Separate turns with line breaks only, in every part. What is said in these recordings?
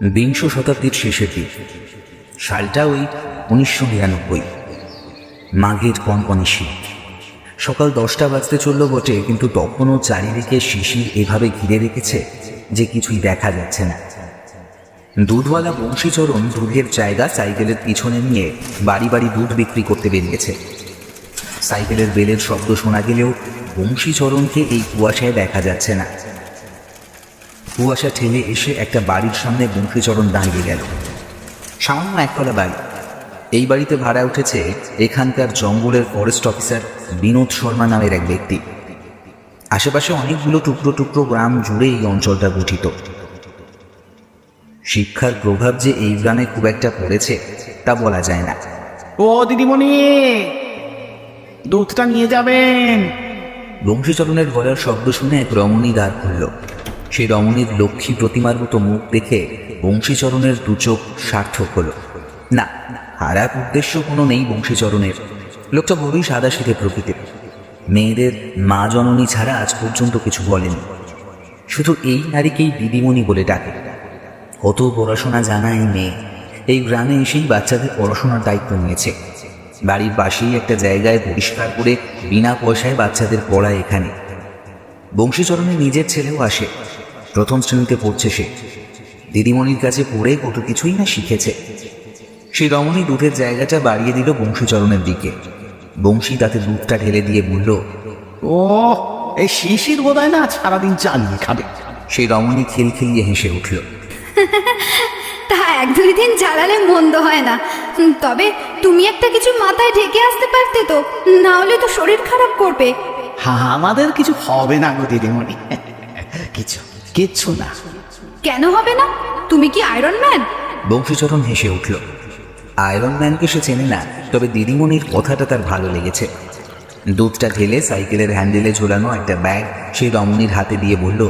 বিংশ শতাব্দীর শেষের দিক, সালটা ওই 1999। মাঘের কনকনে শীত। সকাল 10টা বাজতে চলল বটে, কিন্তু তখনও চারিদিকে শিশির এভাবে ঘিরে রেখেছে যে কিছুই দেখা যাচ্ছে না। দুধওয়ালা বংশীচরণ দুধের জায়গা সাইকেলের পিছনে নিয়ে বাড়ি বাড়ি দুধ বিক্রি করতে বেরিয়েছে। সাইকেলের বেলের শব্দ শোনা গেলেও বংশীচরণকে এই কুয়াশায় দেখা যাচ্ছে না। কুয়াশা ঠেলে এসে একটা বাড়ির সামনে বংশীচরণ দাঁড়িয়ে গেল। সামান্য একতলা বাড়ি। এই বাড়িতে ভাড়া উঠেছে এখানকার জঙ্গলের ফরেস্ট অফিসার বিনোদ শর্মা নামের এক ব্যক্তি। আশেপাশে অনেকগুলো টুকরো টুকরো গ্রাম জুড়ে এই অঞ্চলটা গঠিত। শিক্ষার প্রভাব যে এই গ্রামে খুব একটা পড়েছে তা বলা যায় না।
ও দিদিমণি, দুধটা নিয়ে যাবেন।
বংশীচরণের গলার শব্দ শুনে এক রমণী দ্বার খুলল। সেই রমণীর লক্ষ্মী প্রতিমার মতো মুখ দেখে বংশীচরণের দু চোখ সার্থক হলো। না, খারাপ উদ্দেশ্য কোনো নেই বংশীচরণের। লোকটা বড়ই সাদাসিধে প্রকৃতির। মেয়েদের মা জননী ছাড়া আজ পর্যন্ত কিছু বলেনি। শুধু এই নারীকেই দিদিমণি বলে ডাকে। কত পড়াশোনা জানা এই মেয়ে এই গ্রামে এসেই বাচ্চাদের পড়াশোনার দায়িত্ব নিয়েছে। বাড়ির পাশেই একটা জায়গায় পরিষ্কার করে বিনা পয়সায় বাচ্চাদের পড়ায় এখানে। বংশীচরণের নিজের ছেলেও আসে, প্রথম শ্রেণীতে পড়ছে সে। দিদিমণির কাছে পড়ে কত কিছুই না শিখেছে। সেই রমণী দুধের জায়গাটা বাড়িয়ে দিল বংশীচরণের দিকে। বংশী তাতে দুধটা ঢেলে দিয়ে বলল,
ও এই শিশির বোধহয় না সারাদিন চালিয়ে খাবে।
সেই রমণী খিলখিলিয়ে হেসে উঠল।
তা 1-2 দিন জ্বালালে মন্দ হয় না, তবে তুমি একটা কিছু মাথায় ঢেকে আসতে পারতে তো, না হলে তো শরীর খারাপ করবে।
হ্যাঁ, আমাদের কিছু হবে না গো দিদিমণি, কিচ্ছু না।
কেন হবে না? তুমি কি আয়রন ম্যান?
বংশীচরণ হেসে উঠল। আয়রন ম্যানকে সে চেনে না, তবে দিদিমণির কথাটা তার ভালো লেগেছে। দুধটা ঢেলে সাইকেলের হ্যান্ডেলে ঝোলানো একটা ব্যাগ সেই রমণীর হাতে দিয়ে বলল,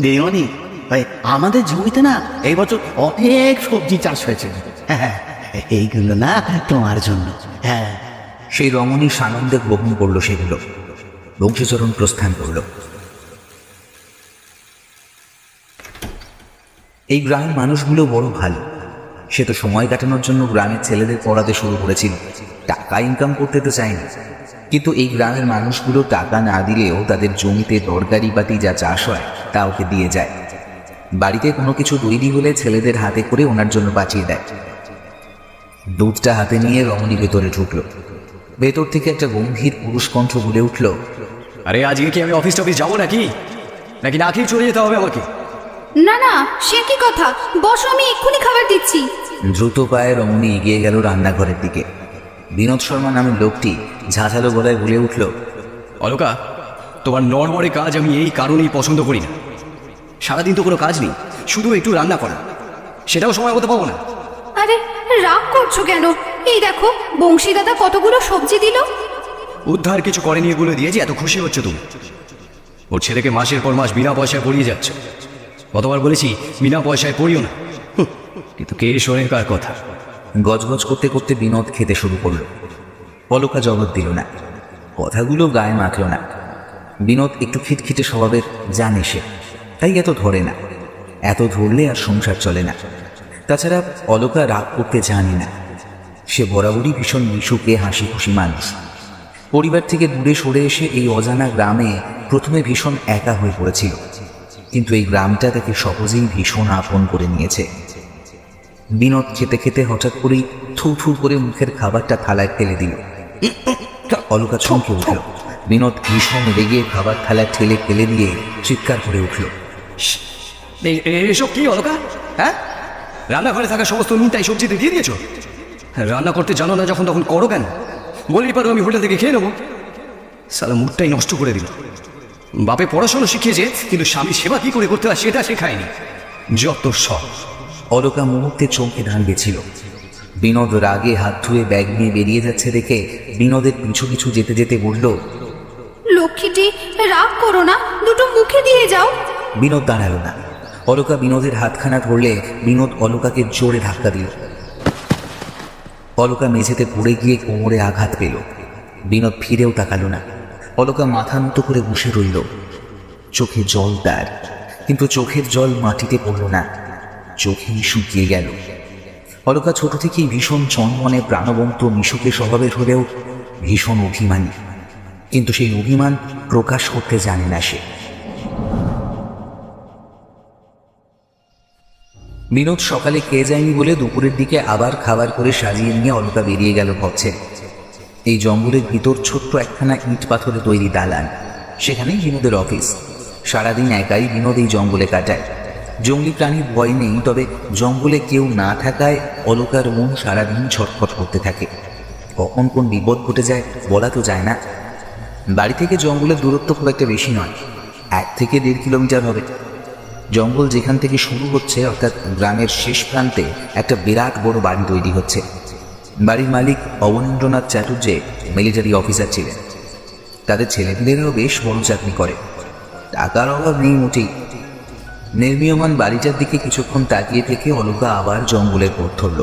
দিদিমণি, ভাই আমাদের জমিতে না এই বছর অনেক সবজি চাষ হয়েছে। হ্যাঁ, এইগুলো না তোমার জন্য। হ্যাঁ।
সেই রমণী সানন্দে গ্রহণ করলো সেগুলো। বংশীচরণ প্রস্থান করল। এই গ্রামের মানুষগুলো বড় ভালো। সে তো সময় কাটানোর জন্য গ্রামের ছেলেদের পড়াতে শুরু করেছিল, টাকা ইনকাম করতে তো চায়নি। কিন্তু এই গ্রামের মানুষগুলো টাকা না দিলেও তাদের জমিতে তরকারি পাতি যা চাষ হয় তা ওকে দিয়ে যায়। বাড়িতে কোনো কিছু তৈরি হলে ছেলেদের হাতে করে ওনার জন্য পাঠিয়ে দেয়। দুধটা হাতে নিয়ে রমণী ভেতরে ঢুকলো। ভেতর থেকে একটা গম্ভীর পুরুষ কণ্ঠ বলে উঠল,
আরে আজকে কি আমি অফিস টফিস যাবো নাকি নাকি না খেয়ে চলে যেতে হবে আমাকে?
না না, সে কি কথা, বসো, আমি এক্ষুনি খাবার দিচ্ছি।
দ্রুত পায়ে রমণী এগিয়ে গেল রান্নাঘরের দিকে। বিনোদ শর্মা নামের লোকটি ঝাঁঝালো গলায় বলে উঠল,
অলকা, তোমার নড়বড়ে কাজ আমি এই কারণেই পছন্দ করি না। সারাদিন তো কোনো কাজ নেই, শুধু একটু রান্না করা, সেটাও সময় মতো পাবো না।
আরে রাগ করছো কেন? এই দেখো, বংশী দাদা কতগুলো সবজি দিল।
উদ্ধার কিছু করেনি এগুলো দিয়ে যে এত খুশি হচ্ছে তুমি? ওর ছেলেকে মাসের পর মাস বিনা পয়সায় পড়িয়ে যাচ্ছে। কতবার বলেছি বিনা পয়সায় পড়িও না, কিন্তু কে শোনে কার কথা?
গজগজ করতে করতে বিনোদ খেতে শুরু করল। অলকা জবাব দিল না, কথাগুলো গায়ে মাখল না। বিনোদ একটু খিটখিটে স্বভাবের, জানে সে, তাই এত ধরে না। এত ধরলে আর সংসার চলে না। তাছাড়া অলকা রাগ করতে জানে না। সে বরাবরই ভীষণ মিশুকে হাসি খুশি মানুষ। পরিবার থেকে দূরে সরে এসে এই অজানা গ্রামে প্রথমে ভীষণ একা হয়ে পড়েছিল, কিন্তু এই গ্রামটা তাকে সহজেই ভীষণ আপন করে নিয়েছে। বিনোদ খেতে খেতে হঠাৎ করেই থু থু করে মুখের খাবারটা থালায় ফেলে দিল। অলকা চমকে উঠল। বিনোদ ভীষণ রেগে খাবার থালায় ঠেলে ফেলে দিয়ে চিৎকার করে উঠল,
এসব কি অলকা? হ্যাঁ, রান্নাঘরে থাকা সমস্ত নুন তাই সবজিতে দিয়ে দিয়েছ? রান্না করতে জানো না যখন তখন করো কেন? বললি পারো আমি হোটেল থেকে খেয়ে নেবো। সালা মুডটাই নষ্ট করে দিল। বাপে পড়াশোনা শিখিয়েছে, কিন্তু স্বামী সেবা কি করে করতে হয় সেটা শেখায়নি। যত সব।
অলকা মুহূর্তে চমকে দাঁড়িয়েছিল। বিনোদ রাগে হাত ধুয়ে ব্যাগ নিয়ে বেরিয়ে যাচ্ছে দেখে বিনোদের পিছু পিছু যেতে যেতে বলল,
লক্ষ্মীটি, রাগ করো না, দুটো মুখে দিয়ে যাও।
বিনোদ দাঁড়ালো না। অলকা বিনোদের হাতখানা ধরলে বিনোদ অলকাকে জোরে ধাক্কা দিল। অলকা মেঝেতে পড়ে গিয়ে কোমরে আঘাত পেল। বিনোদ ফিরেও তাকালো না। অলকা মাথা নত করে বসে রইল। চোখে জল তার, কিন্তু চোখের জল মাটিতে পড়ল না। চোখেই শুকিয়ে গেল। অলকা ছোট থেকেই ভীষণ চনমনে প্রাণবন্ত মিশুকে স্বভাবের হলেও ভীষণ অভিমানী, কিন্তু সেই অভিমান প্রকাশ করতে জানে না সে। বিনোদ সকালে খেয়ে যায়নি বলে দুপুরের দিকে আবার খাবার করে সাজিয়ে নিয়ে অলকা বেরিয়ে গেল পথে। এই জঙ্গলের ভিতর ছোট্ট একখানা ইট পাথরে তৈরি দালান, সেখানেই বিনোদের অফিস। সারাদিন একাই বিনোদ এই জঙ্গলে কাটায়। জঙ্গলি প্রাণীর ভয় নেই, তবে জঙ্গলে কেউ না থাকায় অলকার মন সারাদিন ছটফট করতে থাকে। কখন কোন বিপদ ঘটে যায় বলা তো যায় না। বাড়ি থেকে জঙ্গলের দূরত্ব খুব একটা বেশি নয়, 1 থেকে 1.5 কিলোমিটার হবে। জঙ্গল যেখান থেকে শুরু হচ্ছে, অর্থাৎ গ্রামের শেষ প্রান্তে একটা বিরাট বড় বাড়ি তৈরি হচ্ছে। বাড়ির মালিক অবনীন্দ্রনাথ চ্যাটার্জি মিলিটারি অফিসার ছিলেন। তাদের ছেলেমেয়েরাও বেশ বড় চাকরি করে, টাকার অভাব নেই মোটেই। নির্মীয়মান বাড়িটার দিকে কিছুক্ষণ তাকিয়ে থেকে অলকা আবার জঙ্গলের পথ ধরল।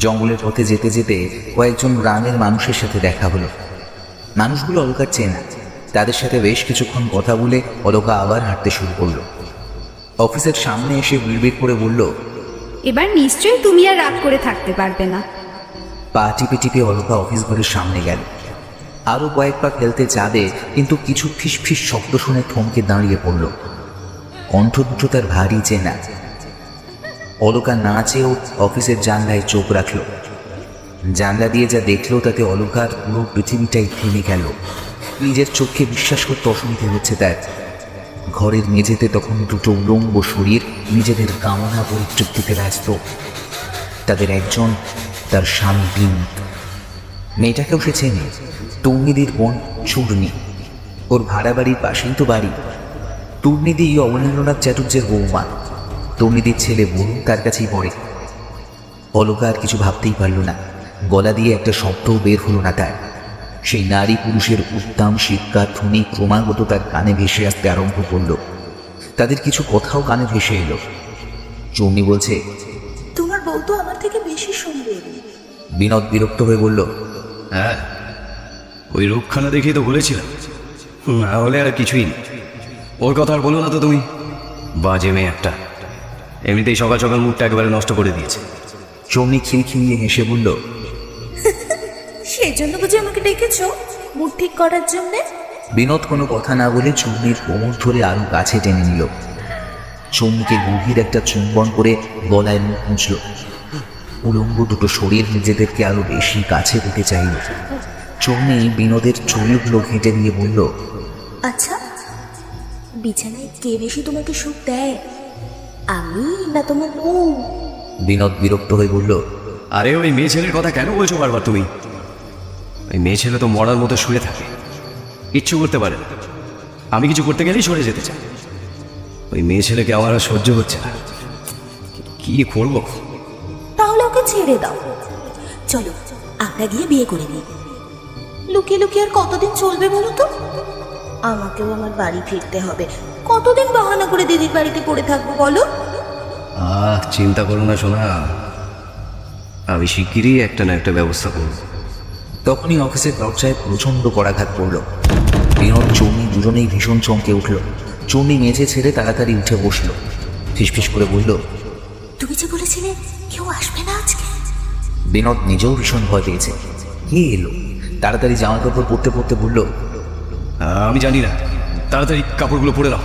জঙ্গলের পথে যেতে যেতে কয়েকজন গ্রামের মানুষের সাথে দেখা হলো। মানুষগুলো অলকার চেনা, তাদের সাথে বেশ কিছুক্ষণ কথা বলে অলকা আবার হাঁটতে শুরু করলো। অফিসের সামনে এসে বিড়বিড় করে বলল,
এবার নিশ্চয়ই তুমি আর রাগ করে থাকতে পারবে না।
পা টিপে টিপে অলকা অফিস ঘরের সামনে গেল। আরো কয়েক পা ফেলতে যাবে, কিন্তু কিছু ফিসফিস শব্দ শুনে থমকে দাঁড়িয়ে পড়ল। কণ্ঠ দুটো তার ভারী চেনা। অলকা না চেয়েও অফিসের জানলায় চোখ রাখল। জানলা দিয়ে যা দেখলো তাতে অলকার পুরো পৃথিবীটাই থেমে গেল। নিজের চোখে বিশ্বাস করতে অসুবিধে হচ্ছে তার। ঘরের মেঝেতে তখন দুটো উলঙ্গ শরীর নিজেদের কামনা পরিতৃপ্তিতে ব্যস্ত। তাদের একজন তার স্বামী বিনোদ। মেয়েটাকেও সে চেনে, তন্নিদির বোন চূর্ণী। ওর ভাড়া বাড়ির পাশেই তো বাড়ি। তন্নিদি অবনীন্দ্রনাথ চ্যাটার্জির বৌমা। তন্নিদির ছেলে বরুণ তার কাছেই পড়ে। অলকা আর কিছু ভাবতেই পারল না, গলা দিয়ে একটা শব্দও বের হলো না তার। সেই নারী পুরুষের উত্তাম শিক্ষার ধ্বনি ক্রমাগত তার কানে ভেসে আসতে আরম্ভ করল। তাদের কিছু কথাও কানে ভেসে এলো। চূর্ণী বলছে,
তোমার বউ তো আমার থেকে বেশি সুন্দর।
বিনোদ বিরক্ত হয়ে বলল,
হ্যাঁ, ওই রূপখানা দেখেই তো বলেছিলাম, না হলে আর কিছুই নেই। ওর কথা আর বলো না তো তুমি, বাজে মেয়ে একটা। এমনিতেই সকাল সকাল মুখটা একেবারে নষ্ট করে দিয়েছে।
চূর্ণী খিলখিলিয়ে হেসে বলল,
সেই জন্য বুঝি আমাকে ডেকেছো মুড ঠিক করার জন্যে?
বিনোদ কোনো কথা না বলে চূর্ণীর কোমর ধরে আরো কাছে টেনে নিল। চূর্ণীকে গভীর একটা চুম্বন করে গলায় মুখ মুছল। উলঙ্গ দুটো শরীর নিজেদেরকে আরো বেশি কাছে পেতে চাইল। চূর্ণী বিনোদের চুলগুলো ঘেঁটে দিয়ে বলল,
আচ্ছা, বিছানায় কে বেশি তোমাকে সুখ দেয়, আমি না তোমার বউ?
বিনোদ বিরক্ত হয়ে বলল,
আরে ওই মেয়ে ছেলের কথা কেন বলছো বারবার তুমি? ওই মেয়ে ছেলে তো মরার মতো শুয়ে থাকে, কিচ্ছু করতে পারে না। আমি কিছু করতে গেলেই সরে যেতে চাই। ওই মেয়ে ছেলেকে আমার আর সহ্য হচ্ছে না, কি করবো?
তাহলে ওকে ছেড়ে দাও, চলো আমরা গিয়ে বিয়ে করে নিই। লুকিয়ে লুকিয়ে আর কতদিন চলবে বলো তো? আমাকেও আমার বাড়ি ফিরতে হবে। কতদিন বাহানা করে দিদির বাড়িতে পড়ে থাকবো বলো?
চিন্তা করো না সোনা, আমি শিগগিরই একটা না একটা ব্যবস্থা করব।
তখনই অফিসের দরজায় প্রচণ্ড করাঘাত পড়ল। বিনোদ চূর্ণী দুজনেই ভীষণ চমকে উঠল। চূর্ণী মেঝে ছেড়ে তাড়াতাড়ি উঠে বসল। ফিসফিস করে বলল,
তুমি যে বলেছিলে কেউ আসবে না আজকে।
বিনোদ নিজেও ভীষণ ভয় পেয়েছে। কে এলো? তাড়াতাড়ি জামা কাপড় পরতে পরতে বলল,
আমি জানি না, তাড়াতাড়ি কাপড়গুলো পরে নাও।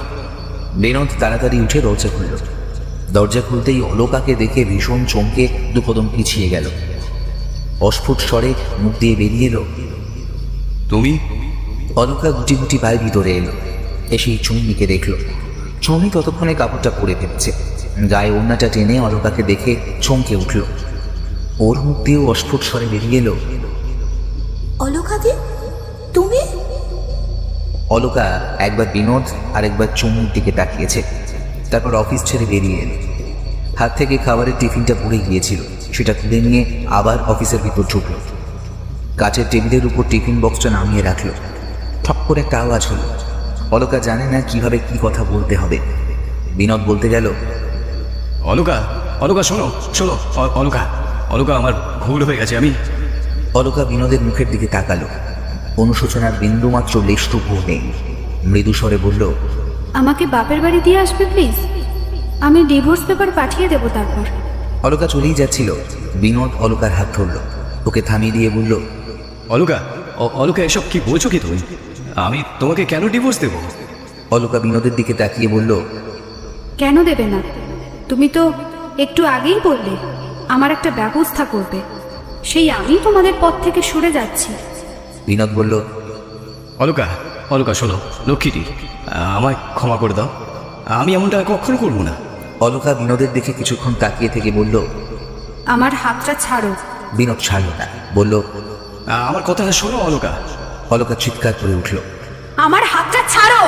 বিনোদ তাড়াতাড়ি উঠে দরজা খুলল। দরজা খুলতেই অলকাকে দেখে ভীষণ চমকে 2 কদম পিছিয়ে গেল। অস্ফুট স্বরে মুখ দিয়ে বেরিয়ে এলো,
তুমি?
অলকা গুটি গুটি পায়ে ভিতরে এলো। এসেই চুন্নিকে দেখল। চুন্নি ততক্ষণে কাপড়টা পরে ফেলছে। গায়ে ওড়নাটা টেনে অলকাকে দেখে চমকে উঠল। ওর মুখ দিয়েও অস্ফুট স্বরে বেরিয়ে এলো,
অলকা দি, তুমি?
অলকা একবার বিনোদ আর একবার চুন্নির দিকে তাকিয়েছে, তারপর অফিস ছেড়ে বেরিয়ে এলো। হাত থেকে খাবারের টিফিনটা পড়ে গিয়েছিল, সেটা তুলে নিয়ে আবার অফিসের ভিতর ঢুকল। কাচের টেবিলের উপর টিফিন বক্সটা নামিয়ে রাখলো। ঠক করে একটা আওয়াজ হলো। অলকা জানে না কিভাবে কি কথা বলতে হবে। বিনোদ বলতে গেল,
অলকা, অলকা শোনো শোনো, অলকা, অলকা আমার ভুল হয়ে গেছে। আমি
অলকা বিনোদের মুখের দিকে তাকালো। অনুশোচনার বিন্দুমাত্র লেশটুকু নেই। মৃদু স্বরে বলল,
আমাকে বাপের বাড়ি দিয়ে আসবে প্লিজ। আমি ডিভোর্স পেপার পাঠিয়ে দেবো তারপর।
অলকা চলেই যাচ্ছিল, বিনোদ অলকার হাত ধরল, ওকে থামিয়ে দিয়ে বলল,
অলকা, অলকা, এসব কি বলছো কি তুমি? আমি তোমাকে কেন ডিভোর্স দেবো?
অলকা বিনোদের দিকে তাকিয়ে বলল,
কেন দেবে না? তুমি তো একটু আগেই বললে আমার একটা ব্যবস্থা করবে, সেই আমি তোমাদের পথ থেকে সরে যাচ্ছি।
বিনোদ বলল,
অলকা, অলকা শোনো, লক্ষ্মীটি, আমায় ক্ষমা করে দাও, আমি এমনটা কখনো করবো না।
অলকা বিনোদের দিকে কিছুক্ষণ তাকিয়ে থেকে বলল,
আমার হাতটা ছাড়ো।
বিনোদ ছাড়ল না, বলল,
আমার কথাটা শোনো অলকা।
অলকা চিৎকার করে উঠল।
আমার হাতটা ছাড়ো।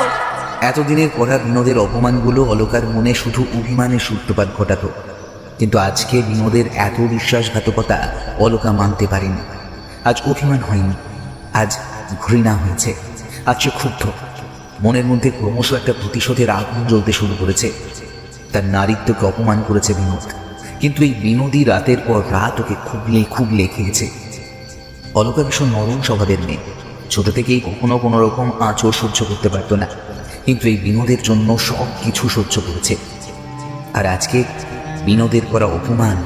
এতদিনের করা বিনোদের অপমানগুলো অলকার মনে শুধু অভিমানের সূত্রপাত ঘটাত, কিন্তু আজকে বিনোদের এত বিশ্বাসঘাতকতা অলকা মানতে পারেনি। আজ অভিমান হয়নি, আজ ঘৃণা হয়েছে, আজ সে ক্ষুব্ধ। মনের মধ্যে ক্রমশ একটা প্রতিশোধের আগুন জ্বলতে শুরু করেছে। তার নারীত্বকে অপমান করেছে বিনোদ, কিন্তু এই বিনোদী রাতের পর রাত ওকে খুবলে খেয়েছে। অলকা ভীষণ নরম স্বভাবের মেয়ে, ছোট থেকেই কখনো কোনো রকম আঁচড় সহ্য করতে পারত না, কিন্তু এই বিনোদের জন্য সব কিছু সহ্য করেছে। আর আজকে বিনোদের করা অপমান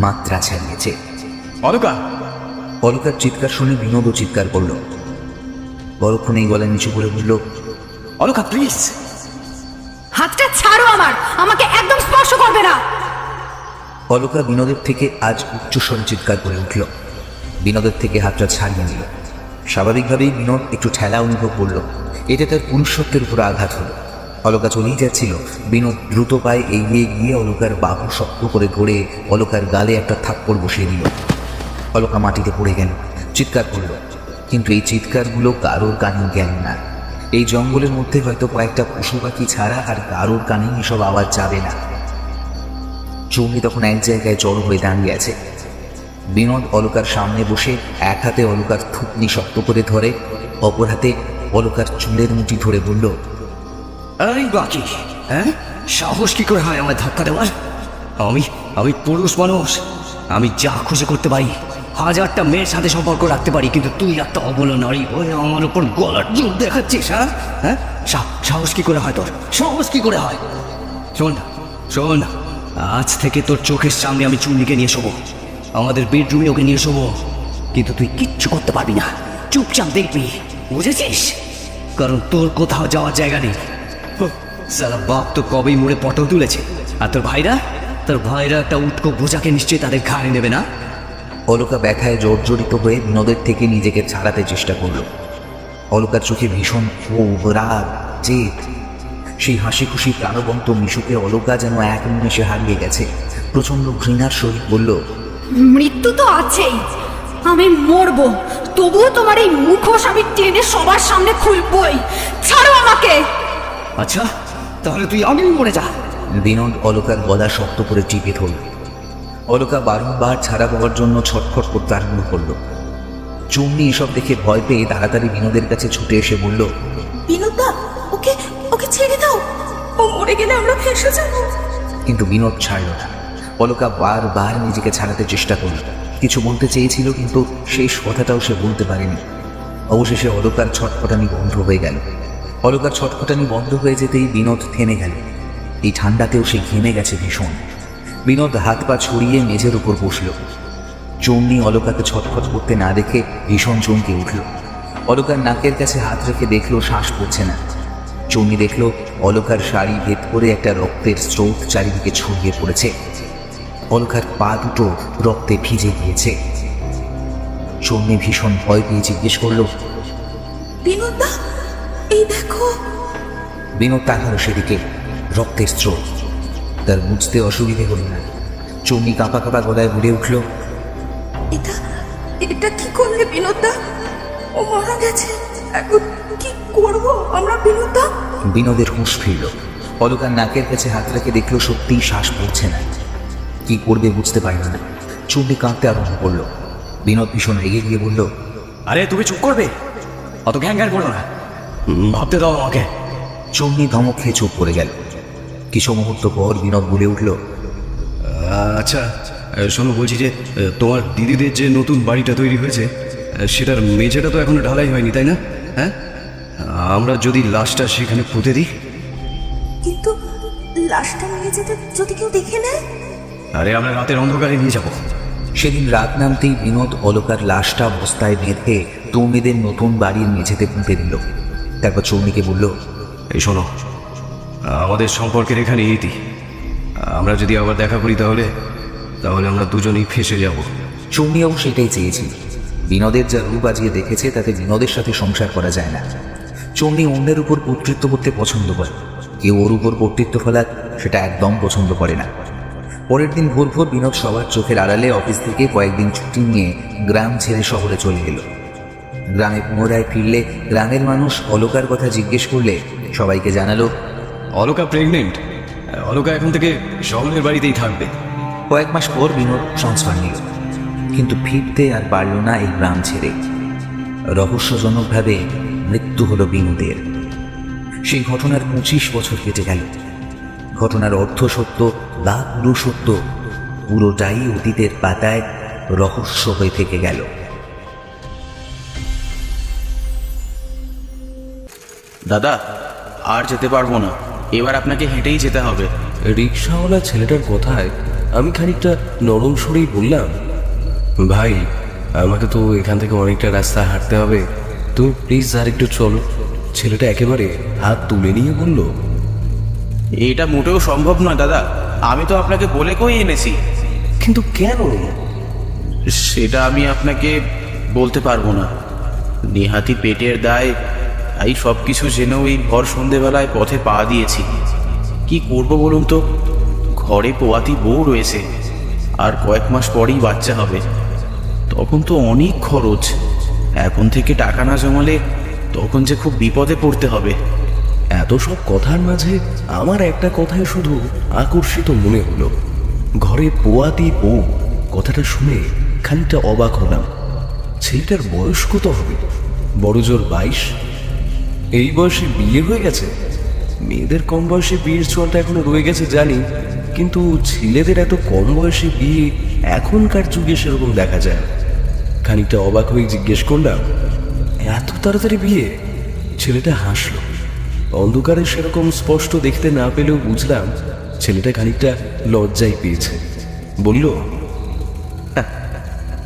মাত্রা ছাড়িয়েছে।
অলকা!
অলকার চিৎকার শুনে বিনোদও চিৎকার করল। পরক্ষণে এই গলা নিচু করে বলল,
অলকা প্লিজ!
হাতটা ছাড়ো আমার, আমাকে একদম স্পর্শ করবে না।
অলকা বিনোদের থেকে আজ উচ্চস্বরে চিৎকার করে উঠল। বিনোদের থেকে হাতটা ছাড়িয়ে নিল। স্বাভাবিকভাবেই বিনোদ একটু ঠেলা অনুভব করল, এটা তার পুরুষত্বের উপর আঘাত হলো। অলকা চলেই যাচ্ছিল, বিনোদ দ্রুত পায়ে এগিয়ে গিয়ে অলকার বাহু শক্ত করে ধরে অলকার গালে একটা থাপ্পড় বসিয়ে দিল। অলকা মাটিতে পড়ে গেল, চিৎকার করল, কিন্তু এই চিৎকারগুলো কারোর কানে গেল না। এই জঙ্গলের মধ্যে হয়তো কয়েকটা পশু পাখি ছাড়া আর কারোর কানে এসব আওয়াজ যাবে না। চৌমি তখন এক জায়গায় জড়ো হয়ে দাঁড়িয়ে আছে। বিনোদ অলকার সামনে বসে এক হাতে অলকার থুতনি শক্ত করে ধরে, অপর হাতে অলকার চুলের মুঠি ধরে বলল,
এই বাকি, হ্যাঁ, সাহস কি করে হয় আমার ধাক্কা দেওয়ার? আমি পুরুষ মানুষ, আমি যা খুশি করতে পারি, হাজারটা মেয়ের সাথে সম্পর্ক রাখতে পারি, কিন্তু তুই একটা অবলা নারী হয়ে আমার উপর গলার জোর দেখাচ্ছিস? হ্যাঁ, সাহস কি করে হয় তোর? সাহস কি করে হয়? শোন, আজ থেকে তোর চোখের সামনে আমি চুন্নিকে নিয়ে শোবো, আমাদের বেডরুমে ওকে নিয়ে শোবো, কিন্তু তুই কিচ্ছু করতে পারবি না, চুপচাপ দেখবি, বুঝেছিস? কারণ তোর কোথাও যাওয়ার জায়গা নেই। সারা বাপ তো কবেই মুড়ে পটল তুলেছে, আর তোর ভাইরা একটা উটকো বোঝাকে নিশ্চয়ই তাদের ঘাড়ে নেবে না?
অলকা ব্যথায় জর্জরিত হয়ে বিনোদের থেকে নিজেকে ছাড়াতে চেষ্টা করল। অলকার চোখে ভীষণ ক্ষোভ, রাগ, জেদ। সেই হাসি খুশি প্রাণবন্ত মিশুকে অলকা যেন এক নিমেষে হারিয়ে গেছে। প্রচন্ড ঘৃণার সহিত বলল,
মৃত্যু তো আছেই, আমি মরবো, তবুও তোমার এই মুখোশ আমি টেনে সবার সামনে খুলবই। ছাড়ো আমাকে।
আচ্ছা, তাহলে তুই আগেই মরে যা।
বিনোদ অলকার গলা শক্ত করে টিপে ধরল। অলকা বারংবার ছাড়া পাওয়ার জন্য ছটফট করতে আরম্ভ করল। চুমনি এসব দেখে ভয় পেয়ে তাড়াতাড়ি বিনোদের কাছে ছুটে এসে বলল,
বিনোদা, ওকে ছেড়ে দাও, ও মরে গেলে আমরা ফেঁসে যাবো।
কিন্তু বিনোদ ছাড়ল না। অলকা বারবার নিজেকে ছাড়াতে চেষ্টা করল, কিছু বলতে চেয়েছিল, কিন্তু শেষ কথাটাও সে বলতে পারেনি। অবশেষে অলকার ছটফটানি বন্ধ হয়ে গেল। অলকার ছটফটানি বন্ধ হয়ে যেতেই বিনোদ থেমে গেল। এই ঠান্ডাতেও সে ঘেমে গেছে ভীষণ। বিনোদ হাত পা ছড়িয়ে মেঝের উপর বসল। চৌনি অলকাকে ছটফট করতে না দেখে ভীষণ চমকে উঠল। অলকার নাকের কাছে হাত রেখে দেখলো শ্বাস পড়ছে না। চৌনি দেখলো অলকার শাড়ি ভেদ করে একটা রক্তের স্রোত চারিদিকে ছড়িয়ে পড়েছে। অলকার পা দুটো রক্তে ভিজে গিয়েছে। চৌনি ভীষণ ভয় পেয়ে জিজ্ঞেস করলো,
বিনোদা, এই দেখো।
বিনোদ তাকালো সেদিকে, রক্তের স্রোত। তার বুঝতে অসুবিধে হল না। চৌনি কাঁপা কাঁপা গলায় বলে উঠল,
এটা কি করলে বিনোদা? ও মারা গেছে, এখন কি করব আমরা বিনোদা?
বিনোদের হুঁশ ফিরল। অলকার নাকের কাছে হাত রেখে দেখলো সত্যিই শ্বাস পড়ছে না। কি করবে বুঝতে পারল না। চৌনি কাঁদতে আরম্ভ করলো। বিনোদ ভীষণ রেগে গিয়ে বলল,
আরে তুমি চুপ করবে, অত ঘ্যাং করো না, ভাবতে দাও আমাকে।
চৌনি ধমক খেয়ে চুপ করে গেল। কিছু মুহূর্ত পর বিনোদ বলে উঠল,
আচ্ছা শোনো, বলছি যে তোমার দিদিদের যে নতুন বাড়িটা তৈরি হয়েছে, সেটার মেঝেটা তো এখনো ঢালাই হয়নি, তাই না? হ্যাঁ, আমরা যদি লাশটা সেখানে পুঁতে দিই?
কিন্তু লাশটা নিয়ে যেতে যদি কেউ দেখে নেয়?
আরে আমরা রাতের অন্ধকারে নিয়ে যাবো।
সেদিন রাত নামতেই বিনোদ অলকার লাশটা বস্তায় বেঁধে তৌমিদের নতুন বাড়ির মেঝেতে পুঁতে দিল। তারপর চৌমিকে বলল,
এই শোনো, আমাদের সম্পর্কের এখানে ইতি। আমরা যদি আবার দেখা করি তাহলে আমরা দুজনেই ফেঁসে যাব।
চৌমিয়াও সেটাই চেয়েছিল। বিনোদের যা রূপ আজকে দেখেছে তাতে বিনোদের সাথে সংসার করা যায় না। চৌমি অন্যের উপর কর্তৃত্ব করতে পছন্দ করে, কেউ ওর উপর কর্তৃত্ব ফেলার সেটা একদম পছন্দ করে না। পরের দিন ভোর ভোর বিনোদ সবার চোখের আড়ালে অফিস থেকে কয়েকদিন ছুটি নিয়ে গ্রাম ছেড়ে শহরে চলে এলো। গ্রামে পুনরায় ফিরলে গ্রামের মানুষ অলকার কথা জিজ্ঞেস করলে সবাইকে জানালো
অলকা প্রেগনেন্ট। অলকা এখন থেকে শহরের বাড়িতেই থাকবে।
কয়েক মাস পর বিনোদ ট্রান্সফার নিল, কিন্তু ফিরতে আর পারল না এই গ্রাম ছেড়ে। রহস্যজনকভাবে মৃত্যু হলো বিনোদের। সেই ঘটনার 25 বছর কেটে গেল। ঘটনার অর্থ সত্য বা পুরো সত্য, পুরোটাই অতীতের পাতায় রহস্য হয়ে থেকে গেল।
দাদা, আর যেতে পারবো না, এবার আপনাকে হেঁটেই যেতে হবে।
রিক্সাওয়ালা ছেলেটার কথায় আমি খানিকটা নরম সরেই বললাম, ভাই আমাকে তো এখান থেকে অনেকটা রাস্তা হাঁটতে হবে, তুমি প্লিজ আর একটু চলো। ছেলেটা একেবারে হাত তুলে নিয়ে বলল,
এটা মোটেও সম্ভব নয় দাদা, আমি তো আপনাকে বলে কই এনেছি।
কিন্তু কেন?
সেটা আমি আপনাকে বলতে পারবো না। নেহাতি পেটের দায়, এই সব কিছু জেনেও এই ভর সন্ধেবেলায় পথে পা দিয়েছি। কি করব বলুন তো, ঘরে পোয়াতি বউ রয়েছে, আর কয়েক মাস পরেই বাচ্চা হবে। তখন তো অনেক খরচ, এখন থেকে টাকা না জমালে তখন যে খুব বিপদে পড়তে হবে।
এত সব কথার মাঝে আমার একটা কথায় শুধু আকর্ষিত মনে হলো। ঘরে পোয়াতি বউ, কথাটা শুনে খানিকটা অবাক হলাম। ছেলেটার বয়স কত হবে? বড়জোর 22। এই বয়সে বিয়ে হয়ে গেছে। মেয়েদের কম বয়সে বিয়ের চলটা এখনো রয়ে গেছে জানি, কিন্তু ছেলেদের এত কম বয়সে বিয়ে এখনকার যুগে সেরকম দেখা যায়। খানিকটা অবাক হয়ে জিজ্ঞেস করলাম, এত তাড়াতাড়ি বিয়ে? ছেলেটা হাসলো। অন্ধকারে সেরকম স্পষ্ট দেখতে না পেলেও বুঝলাম ছেলেটা খানিকটা লজ্জাই পেয়েছে। বলল,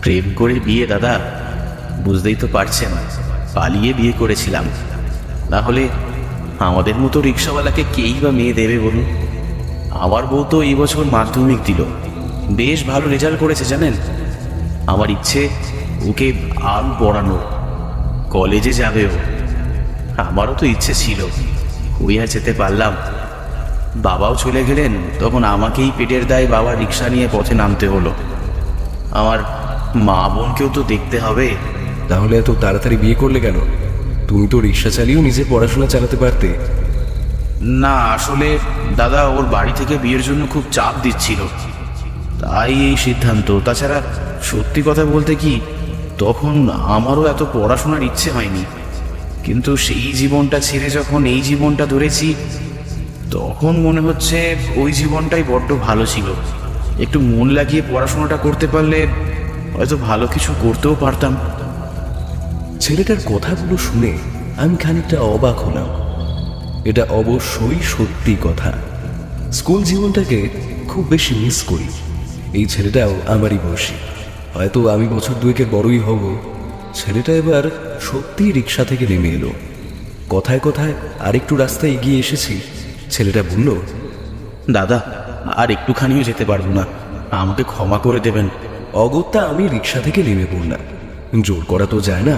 প্রেম করে বিয়ে দাদা, বুঝতেই তো পারছেন, পালিয়ে বিয়ে করেছিলাম। না হলে আমাদের মতো রিক্সাওয়ালাকে কেই বা মেয়ে দেবে বলুন? আমার বউ তো এই বছর মাধ্যমিক দিল, বেশ ভালো রেজাল্ট করেছে জানেন। আমার ইচ্ছে ওকে আরও পড়ানো, কলেজে যাবে ও। আমারও তো ইচ্ছে ছিল, ওই আর যেতে পারলাম। বাবাও চলে গেলেন, তখন আমাকেই পেটের দায় বাবার রিক্সা নিয়ে পথে নামতে হলো। আমার মা বোনকেও তো দেখতে হবে।
তাহলে এত তাড়াতাড়ি বিয়ে করলে কেন? তুমি তো রিক্সা চালিয়েও নিজের পড়াশোনা চালাতে পারতে।
না, আসলে দাদা ওর বাড়ি থেকে বিয়ের জন্য খুব চাপ দিচ্ছিল, তাই এই সিদ্ধান্ত। তাছাড়া সত্যি কথা বলতে কি, তখন আমারও এত পড়াশোনার ইচ্ছে হয়নি, কিন্তু সেই জীবনটা ছেড়ে যখন এই জীবনটা ধরেছি, তখন মনে হচ্ছে ওই জীবনটাই বড্ড ভালো ছিল। একটু মন লাগিয়ে পড়াশোনাটা করতে পারলে হয়তো ভালো কিছু করতেও পারতাম।
ছেলেটার কথাগুলো শুনে আমি খানিকটা অবাক হলাম। এটা অবশ্যই সত্যি কথা। স্কুল জীবনটাকে খুব বেশি মিস করি। এই ছেলেটাও আমারই বয়সী, হয়তো আমি বছর দুয়েকের বড়ই হব। ছেলেটা এবার সত্যিই রিক্সা থেকে নেমে এলো। কথায় কথায় আরেকটু রাস্তা এগিয়ে এসেছি। ছেলেটা বলল,
দাদা আর একটুখানিও যেতে পারবো না, আমাকে ক্ষমা করে দেবেন।
অগত্যা আমি রিক্সা থেকে নেমে পড়লাম। জোর করা তো যায় না।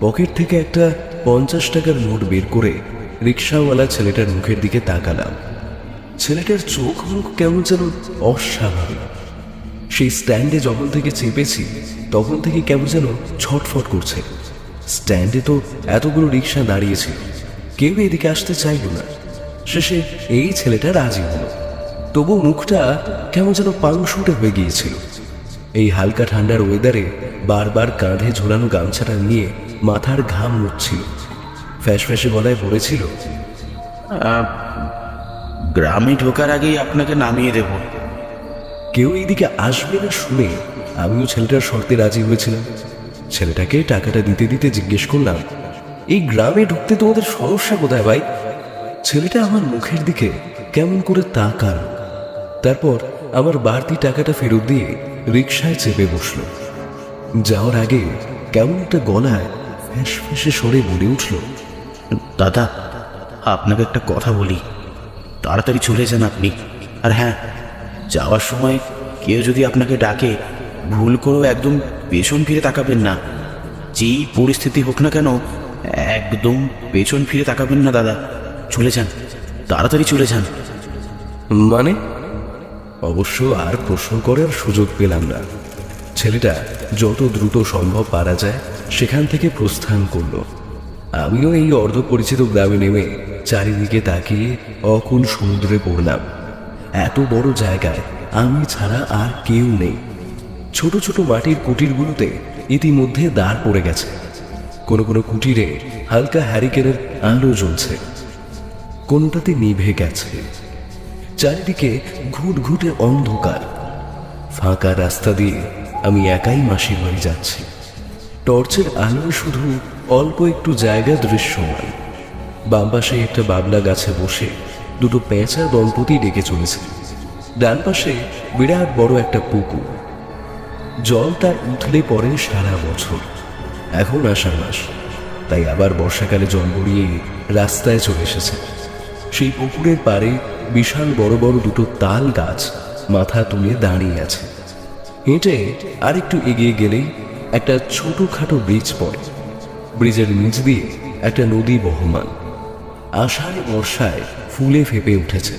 পকেট থেকে একটা 50 টাকার নোট বের করে রিক্সাওয়ালা ছেলেটার মুখের দিকে তাকালাম। ছেলেটার চোখ মুখ কেমন যেন অস্বাভাবিক। সেই স্ট্যান্ডে যখন থেকে চেপেছি তখন থেকে কেমন যেন ছটফট করছে। স্ট্যান্ডে তো এতগুলো রিক্সা দাঁড়িয়েছিল, কেউ এদিকে আসতে চাইল না। শেষে এই ছেলেটা রাজি হলো, তবু মুখটা কেমন যেন পাংশুটে হয়ে গিয়েছিল। এই হালকা ঠান্ডার ওয়েদারে বারবার কাঁধে ঝোলানো গামছাটা নিয়ে মাথার ঘাম মুছছিল। ফ্যাস ফ্যাসে গলায় পড়েছিল,
গ্রামে ঢোকার আগেই আপনাকে নামিয়ে দেব।
কেউ এইদিকে আসবে না শুনে আমিও ছেলেটার শর্তে রাজি হয়েছিলাম। ছেলেটাকে টাকাটা দিতে দিতে জিজ্ঞেস করলাম, এই গ্রামে ঢুকতে তোমাদের সমস্যা কোথায় ভাই? ছেলেটা আমার মুখের দিকে কেমন করে তাকাল, তারপর আমার বাড়তি টাকাটা ফেরত দিয়ে রিকশায় চেপে বসল। যাওয়ার আগে কেমন একটা গলায় ফ্যাঁস ফ্যাঁসে সরে বলে উঠল,
দাদা, আপনাকে একটা কথা বলি, তাড়াতাড়ি চলে যান আপনি। আর হ্যাঁ, যাওয়ার সময় কেউ যদি আপনাকে ডাকে, ভুল করেও একদম পেছন ফিরে তাকাবেন না। যেই পরিস্থিতি হোক না কেন, একদম পেছন ফিরে তাকাবেন না দাদা। চলে যান, তাড়াতাড়ি চলে যান।
মানে? অবশ্য আর প্রশ্ন করার সুযোগ পেলাম না। ছেলেটা যত দ্রুত সম্ভব পারা যায় সেখান থেকে প্রস্থান করলো। আমিও এই অর্ধপরিচিত গ্রামে নেমে চারিদিকে তাকিয়ে অকুল সমুদ্রে পড়লাম। এত বড় জায়গায় আমি ছাড়া আর কেউ নেই। ছোট ছোট মাটির কুটিরগুলোতে ইতিমধ্যে দাঁড় পড়ে গেছে। কোনো কোনো কুটিরে হালকা হ্যারিকেনের আলো জ্বলছে, কোনোটাতে নিভে গেছে। চারিদিকে ঘুটঘুটে অন্ধকার। ফাঁকা রাস্তা দিয়ে আমি একাই মাসির বাড়ি যাচ্ছি। টর্চের আলোয় শুধু অল্প একটু জায়গা দৃশ্যমান। বাম পাশে একটা বাবলা গাছে বসে দুটো পেঁচা দম্পতি ডেকে চলেছে। ডান পাশে বিরাট বড় একটা পুকুর। জল তার উঠলে পড়ে সারা বছর। এখন আষাঢ় মাস, তাই আবার বর্ষাকালে জল গড়িয়ে রাস্তায় চলে এসেছে। সেই পুকুরের পাড়ে বিশাল বড় বড় দুটো তাল গাছ মাথা তুলে দাঁড়িয়ে আছে। হেঁটে আর একটু এগিয়ে গেলেই একটা ছোটখাটো ব্রিজ পড়ে। ব্রিজের নিচ দিয়ে একটা নদী বহমান। আষাঢ় বর্ষায় ফুলে ফেপে উঠেছে।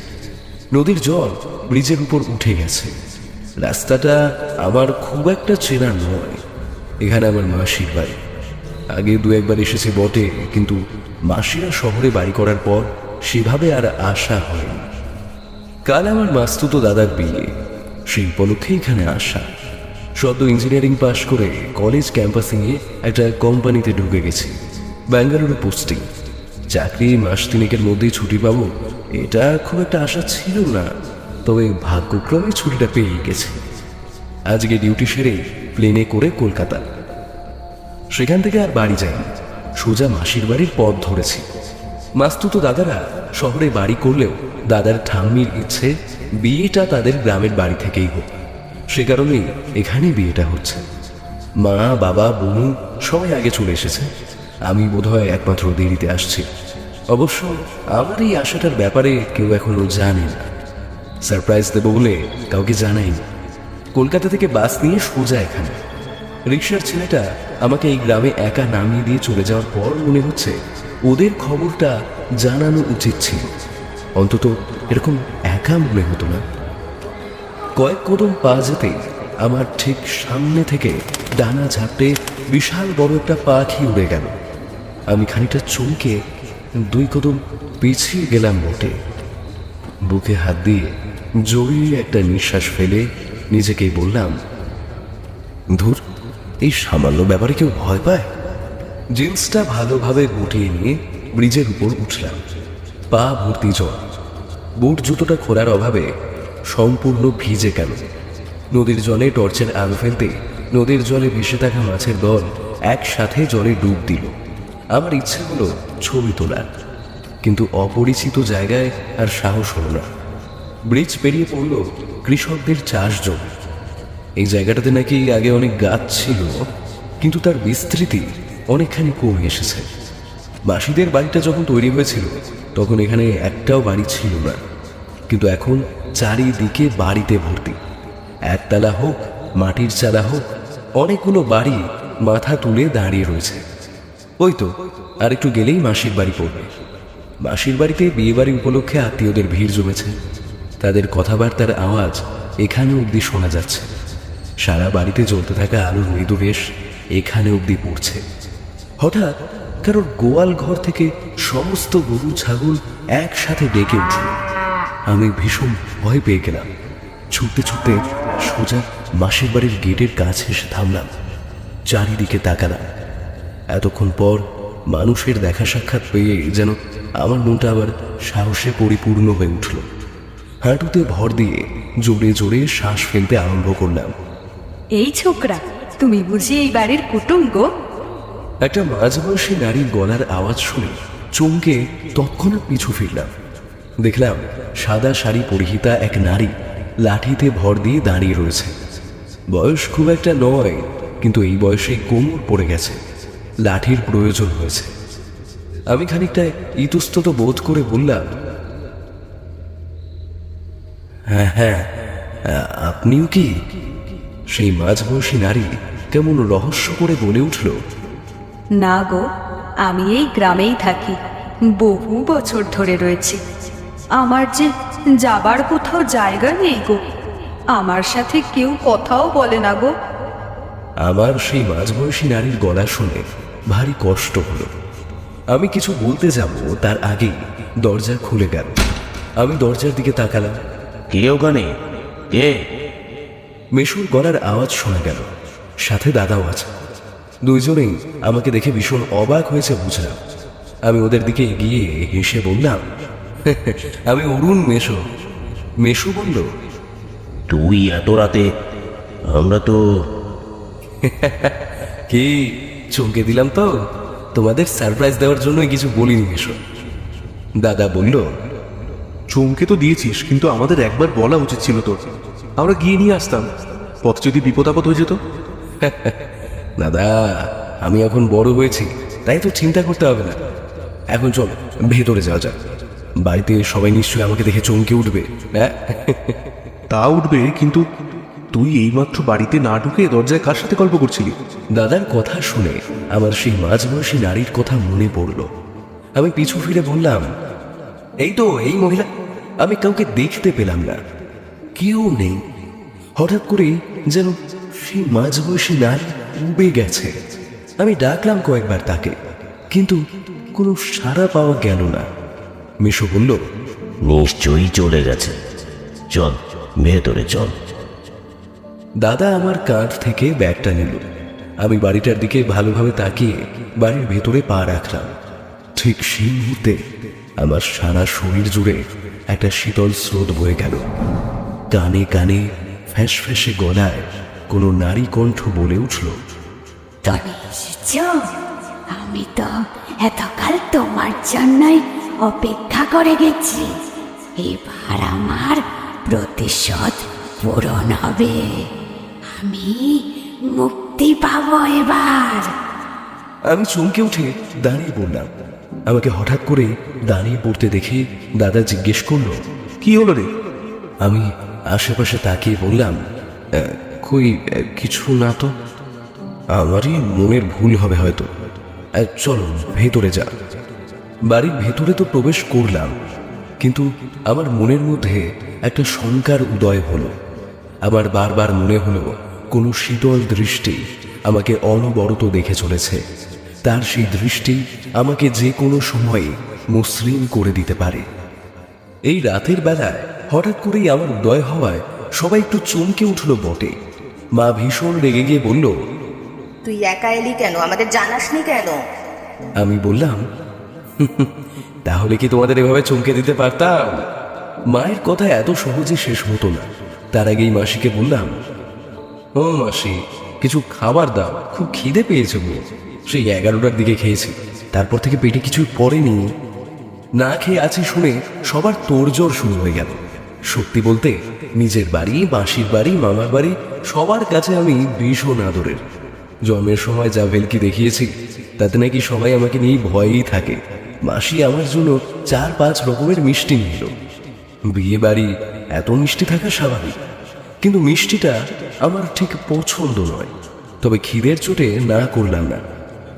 নদীর জল ব্রিজের উপর উঠে গেছে। রাস্তাটা আমার খুব একটা চেনা নয়। এখানে আমার মাসির বাড়ি। আগে দু একবার এসেছে বটে, কিন্তু মাসিরা শহরে বাড়ি করার পর সেভাবে আর আসা হয়নি। কাল আমার মাস্তুতো দাদার বিয়ে, সেই উপলক্ষে এখানে আসা। সদ্য ইঞ্জিনিয়ারিং পাশ করে কলেজ ক্যাম্পাসিংয়ে একটা কোম্পানিতে ঢুকে গেছি, ব্যাঙ্গালুরু পোস্টিং। চাকরি মাস তিনেকের মধ্যেই ছুটি পাবো এটা খুব একটা আশা ছিল না, তবে ভাগ্যক্রমে ছুটিটা পেয়ে গেছি। আজকে ডিউটি সেরে প্লেনে করে কলকাতা। সেখান থেকে আর বাড়ি যাইনি, সোজা মাসির বাড়ির পথ ধরেছি। মাস্তুতো দাদারা শহরে বাড়ি করলেও দাদার ঠাম্মির ইচ্ছে বিয়েটা তাদের গ্রামের বাড়ি থেকেই হোক। সে কারণেই এখানে বিয়েটা হচ্ছে। মা, বাবা, বোন সবাই আগে চলে এসেছে। আমি বোধহয় একমাত্র দেরিতে আসছি। অবশ্য আমার এই আশাটার ব্যাপারে কেউ এখনো জানে না। সারপ্রাইজ দেবো বলে কাউকে জানাইনি। কলকাতা থেকে বাস নিয়ে সোজা এখানে। রিক্সার ছেলেটা আমাকে এই গ্রামে একা নামিয়ে দিয়ে চলে যাওয়ার পর মনে হচ্ছে ওদের খবরটা জানানো উচিত ছিল। অন্তত এরকম একা মনে হতো না। কয়েক কদম পা যেতেই আমার ঠিক সামনে থেকে ডানা ঝাপটে বিশাল বড় একটা পাখি উড়ে গেল। আমি খানিকটা চমকে দুই কদম পিছিয়ে গেলাম বটে। বুকে হাত দিয়ে জড়িয়ে একটা নিঃশ্বাস ফেলে নিজেকেই বললাম, ধুর, এই সামান্য ব্যাপারে কেউ ভয় পায়? জিন্সটা ভালোভাবে গুটিয়ে নিয়ে ব্রিজের উপর উঠলাম। পা ভর্তি জল। বুট জুতোটা খোলার অভাবে সম্পূর্ণ ভিজে গেল। নদীর জলে টর্চের আলো ফেলতে নদীর জলে ভেসে থাকা মাছের দল একসাথে জলে ডুব দিল। আমার ইচ্ছে হলো ছবি তোলার, কিন্তু অপরিচিত জায়গায় আর সাহস হলো না। ব্রিজ পেরিয়ে পড়ল কৃষকদের চাষ জমি। এই জায়গাটাতে নাকি আগে অনেক গাছ ছিল, কিন্তু তার বিস্তৃতি অনেকখানি কমে এসেছে। মাসিদের বাড়িটা যখন তৈরি হয়েছিল তখন এখানে একটাও বাড়ি ছিল না, কিন্তু এখন চারিদিকে বাড়িতে ভর্তি। একতলা হোক, মাটির চালা হোক, অনেকগুলো বাড়ি মাথা তুলে দাঁড়িয়ে রয়েছে। ওই তো আর একটু গেলেই মাসির বাড়ি পড়বে। মাসির বাড়িতে বিয়ে বাড়ি উপলক্ষে আত্মীয়দের ভিড় জমেছে। তাদের কথাবার্তার আওয়াজ এখানে অবধি শোনা যাচ্ছে। সারা বাড়িতে জ্বলতে থাকা আলোর মৃদু বেশ এখানে অবধি পড়ছে। হঠাৎ কারোর গোয়াল ঘর থেকে সমস্ত গরু ছাগল একসাথে ডেকে উঠল। আমি ভীষণ ভয় পেয়ে গেলাম। ছুটতে ছুটতে সোজা মাসির বাড়ির গেটের কাছে এসে থামলাম। চারিদিকে তাকালাম। এতক্ষণ পর মানুষের দেখা সাক্ষাৎ পেয়ে যেন আমার মনটা আবার সাহসে পরিপূর্ণ হয়ে উঠল। হাঁটুতে ভর দিয়ে জোরে জোরে শ্বাস ফেলতে আরম্ভ করলাম।
এই ছোকরা, তুমি বুঝি এই বাড়ির কুটুম গো?
একটা মাঝবয়সী নারীর গলার আওয়াজ শুনে চমকে তৎক্ষণাৎ পিছু ফিরলাম। দেখলাম সাদা শাড়ি পরিহিতা এক নারী লাঠিতে ভর দিয়ে দাঁড়িয়ে রয়েছে। বয়স খুব একটা নয়, কিন্তু এই বয়সে কোমর পড়ে গেছে, লাঠির প্রয়োজন হয়েছে। আমি খানিকটা ইতস্তত বোধ করে বললাম, হ্যাঁ হ্যাঁ, আপনিও কি? সেই মাঝবয়সী নারী কেমন রহস্য করে বলে উঠল,
না গো, আমি এই গ্রামেই থাকি, বহু বছর ধরে রয়েছি। আমার যে যাবার কোথাও জায়গা নেই গো, আমার সাথে কেউ কথাও বলে না গো।
আমার সেই মাঝবয়সী নারীর গলা শুনে ভারী কষ্ট হলো। আমি কিছু বলতে যাব তার আগেই দরজা খুলে গেল। আমি দরজার দিকে তাকালাম।
কে ওখানে? কে?
মেশুর গলার আওয়াজ শোনা গেল, সাথে দাদাও আছে। দুইজনেই আমাকে দেখে ভীষণ অবাক হয়েছে বুঝলাম। আমি ওদের দিকে এগিয়ে হেসে বললাম, আমি অরুণ মেশো। মেশু বলল,
তুই এত রাতে? আমরা তো
কি চমকে দিলাম তো? তোমাদের সারপ্রাইজ দেওয়ার জন্যই কিছু বলিনি মেশো। দাদা বলল,
চমকে তো দিয়েছিস, কিন্তু আমাদের একবার বলা উচিত ছিল তোর। আমরা গিয়ে নিয়ে আসতাম, পথ যদি বিপদ আপদ হয়ে যেত।
দাদা, আমি এখন বড় হয়েছি, তাই তো চিন্তা করতে হবে না। এখন চল ভেতরে যাওয়া যাক। বাড়িতে সবাই নিশ্চয়ই আমাকে দেখে চমকে উঠবে। হ্যাঁ,
তা উঠবে, কিন্তু তুই এইমাত্র বাড়িতে না ঢুকে দরজায় কার সাথে গল্প করছিলি?
দাদার কথা শুনে আমার সেই মাঝবয়সী নারীর কথা মনে পড়ল। আমি পিছু ফিরে বললাম, এই তো এই মহিলা। আমি কাউকে দেখতে পেলাম না, কেউ নেই। হঠাৎ করে যেন সেই মাঝবয়সী নারী উবে গেছে। আমি ডাকলাম কয়েকবার তাকে, কিন্তু কোনো সাড়া পাওয়া গেল না। মিশু বলল,
নিশ্চয়ই চলে গেছে, চল ভেতরে চল।
দাদা আমার কাঁধ থেকে ব্যাগটা নিল। আমি বাড়িটার দিকে ভালোভাবে তাকিয়ে বাড়ির ভেতরে পা রাখলাম। ঠিক সেই মুহূর্তে আমার সারা শরীর জুড়ে একটা শীতল স্রোত বয়ে গেল। কানে কানে ফ্যাঁস ফ্যাঁসে গলায় কোনো নারী কণ্ঠ বলে উঠল,
তুমি এসেছ? আমি তো এতকাল তোমার জন্যই অপেক্ষা করে গেছি। এবার আমার প্রতিশোধ পূরণ হবে, আমি মুক্তি পাবো এবার।
আমি চমকে উঠে দাঁড়িয়ে পড়লাম। আমাকে হঠাৎ করে দাঁড়িয়ে পড়তে দেখে দাদা জিজ্ঞেস করল,
কি হলো রে?
আমি আশেপাশে তাকিয়ে বললাম, কই কিছু না তো। আমারই মনের ভুল হবে হয়তো। চলো ভেতরে যা। বাড়ির ভেতরে তো প্রবেশ করলাম, কিন্তু আমার মনের মধ্যে একটা শঙ্কার উদয় হলো। আমার বারবার মনে হলো কোনো শীতল দৃষ্টি আমাকে অনবরত দেখে চলেছে। তার সেই দৃষ্টি আমাকে যে কোনো সময়ে মসৃণ করে দিতে পারে। এই রাতের বেলায় হঠাৎ করেই আমার উদয় হওয়ায় সবাই একটু চমকে উঠলো বটে। মা ভীষণ রেগে গিয়ে বলল,
তুই একা এলি কেন? আমাদের জানাসনি কেন?
আমি বললাম, তাহলে কি তোমাদের এভাবে চমকে দিতে পারতাম? মায়ের কথা এত সহজে শেষ হতো না। তার আগেই মাসিকে বললাম, ও মাসি, কিছু খাবার দাও, খুব খিদে পেয়েছে গো। সেই 11টার দিকে খেয়েছি, তারপর থেকে পেটে কিছুই পড়েনি। না খেয়ে আছি শুনে সবার তোড়জোড় শুরু হয়ে গেল। সত্যি বলতে নিজের বাড়ি, মাসির বাড়ি, মামার বাড়ি সবার কাছে আমি ভীষণ আদরের। জন্মের সময় যা ভেলকি দেখিয়েছি তাতে নাকি সবাই আমাকে নিয়ে ভয়েই থাকে। মাসি আমার জন্য 4-5 রকমের মিষ্টি নিল। বিয়ে বাড়ি এত মিষ্টি থাকা স্বাভাবিক, কিন্তু মিষ্টিটা আমার ঠিক পছন্দ নয়। তবে খিদের চোটে না করলাম না।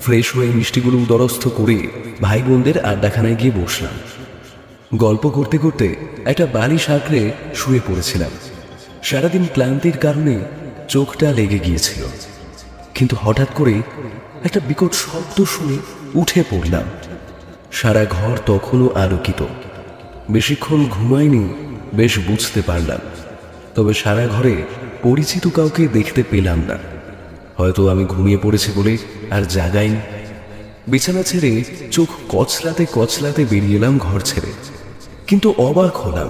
ফ্রেশ হয়ে মিষ্টিগুলো উদরস্থ করে ভাই বোনদের আড্ডাখানায় গিয়ে বসলাম। গল্প করতে করতে একটা বালিশ আঁকড়ে শুয়ে পড়েছিলাম। সারাদিন ক্লান্তির কারণে চোখটা লেগে গিয়েছিল, কিন্তু হঠাৎ করে একটা বিকট শব্দ শুনে উঠে পড়লাম। সারা ঘর তখনও আলোকিত। বেশিক্ষণ ঘুমাইনি, বেশ বুঝতে পারলাম। তবে সারা ঘরে পরিচিত কাউকে দেখতে পেলাম না। হয়তো আমি ঘুমিয়ে পড়েছি বলে আর জাগাইনি। বিছানা ছেড়ে চোখ কচলাতে কচলাতে বেরিয়ে এলাম ঘর ছেড়ে। কিন্তু অবাক হলাম,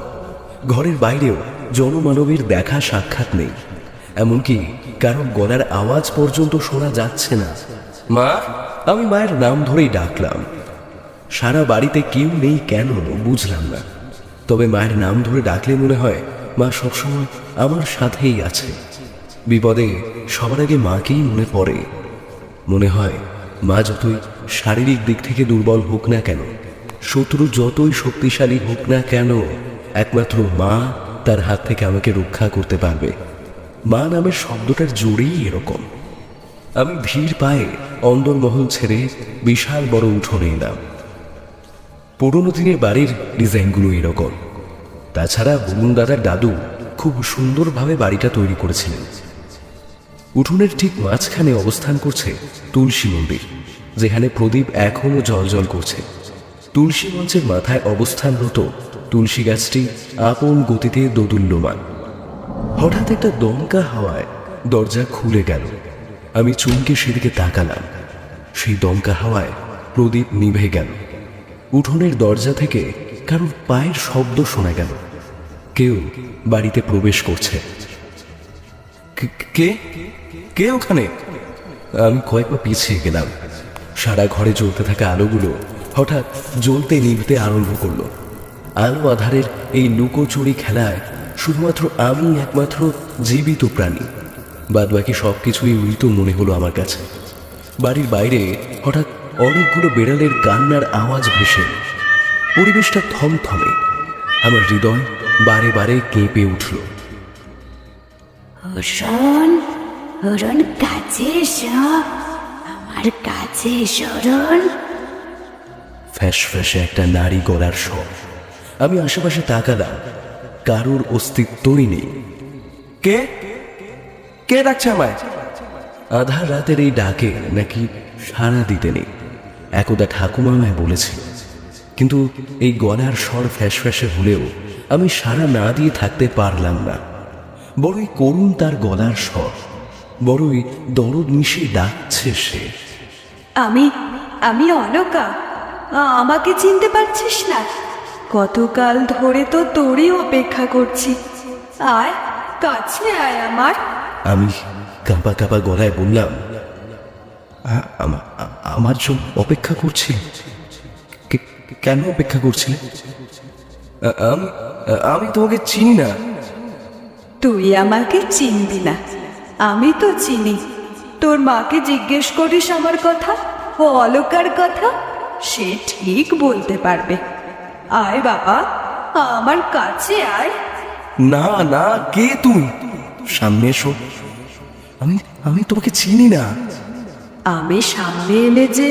ঘরের বাইরেও জনমানবের দেখা সাক্ষাৎ নেই। এমনকি কারণ গলার আওয়াজ পর্যন্ত শোনা যাচ্ছে না। মা! আমি মায়ের নাম ধরেই ডাকলাম। সারা বাড়িতে কেউ নেই কেন বুঝলাম না, তবে মায়ের নাম ধরে ডাকলে মনে হয় মা সবসময় আমার সাথেই আছে। বিপদে সবার আগে মাকেই মনে পড়ে। মনে হয় মা যতই শারীরিক দিক থেকে দুর্বল হোক না কেন, শত্রু যতই শক্তিশালী হোক না কেন, একমাত্র মা তার হাত থেকে আমাকে রক্ষা করতে পারবে। মা নামের শব্দটার জোরেই এরকম। আমি ধীর পায়ে অন্দরমহল ছেড়ে বিশাল বড় উঠোনে এলাম। পুরোনো দিনের বাড়ির ডিজাইনগুলো এরকম। তাছাড়া বুমুন দাদার দাদু খুব সুন্দরভাবে বাড়িটা তৈরি করেছিলেন। উঠোনের ঠিক মাঝখানে অবস্থান করছে তুলসী মন্দির, যেখানে প্রদীপ এখনো জ্বলজ্বল করছে। তুলসী মঞ্চের মাথায় অবস্থানরত তুলসী গাছটি আপন গতিতে দোদুল্যমান। হঠাৎ একটা দমকা হাওয়ায় দরজা খুলে গেল। আমি চমকে সেদিকে তাকালাম। সেই দমকা হাওয়ায় প্রদীপ নিভে গেল। উঠোনের দরজা থেকে কারোর পায়ের শব্দ শোনা গেল। কেউ বাড়িতে প্রবেশ করছে। কে কে ওখানে? আমি কয়েক পা পিছিয়ে গেলাম। সারা ঘরে জ্বলতে থাকা আলোগুলো হঠাৎ জ্বলতে নিভতে আরম্ভ করলো। আলো আধারের এই লুকোচুরি খেলায় শুধুমাত্র আমি একমাত্র জীবিত প্রাণী। বাদবাকি সব কিছুই মৃত মনে হলো আমার কাছে। বাড়ির বাইরে হঠাৎ অনেকগুলো বেড়ালের কান্নার আওয়াজ ভেসে। পরিবেশটা থমথমে। আমার হৃদয় বারে বারে কেঁপে উঠল।
অরুণ, অরুণ কাছে এসো, আমার কাছে এসো অরুণ।
ফ্যাস ফ্যাসে একটা নারী গলার স্বর। আমি আশেপাশে তাকালাম, কারোর অস্তিত্বই নেই। কে কে ডাকছে আমায়? আধার রাতের এই ডাকে নাকি সাড়া দিতে নেই, একদা ঠাকুমা আমায় বলেছিল। কিন্তু এই গলার স্বর ফ্যাস ফ্যাসে হলেও আমি সাড়া না দিয়ে থাকতে পারলাম না। বড়ই করুণ তার গলার স্বর, বড়ই দরদ মিশিয়ে ডাকছে সে।
আমি আমি অলকা। আমাকে চিনতে পারছিস না? কতকাল ধরে তো তোরই অপেক্ষা করছি। আয়, কাছে আয় আমার।
আমি কাঁপা কাঁপা গলায় বললাম, আমার জন্য অপেক্ষা করছিলে? কেন অপেক্ষা করছিলে? আমি তোমাকে চিনি না।
তুই আমাকে চিনবি না, আমি তো চিনি। তোর মাকে জিজ্ঞেস করিস আমার কথা, ও অলকার কথা, সে ঠিক বলতে পারবে। আয় বাবা, আমার কাছে আয়।
না না, কে তুমি? সামনে এসো। আমি তোমাকে চিনি না।
আমি সামনে এলে যে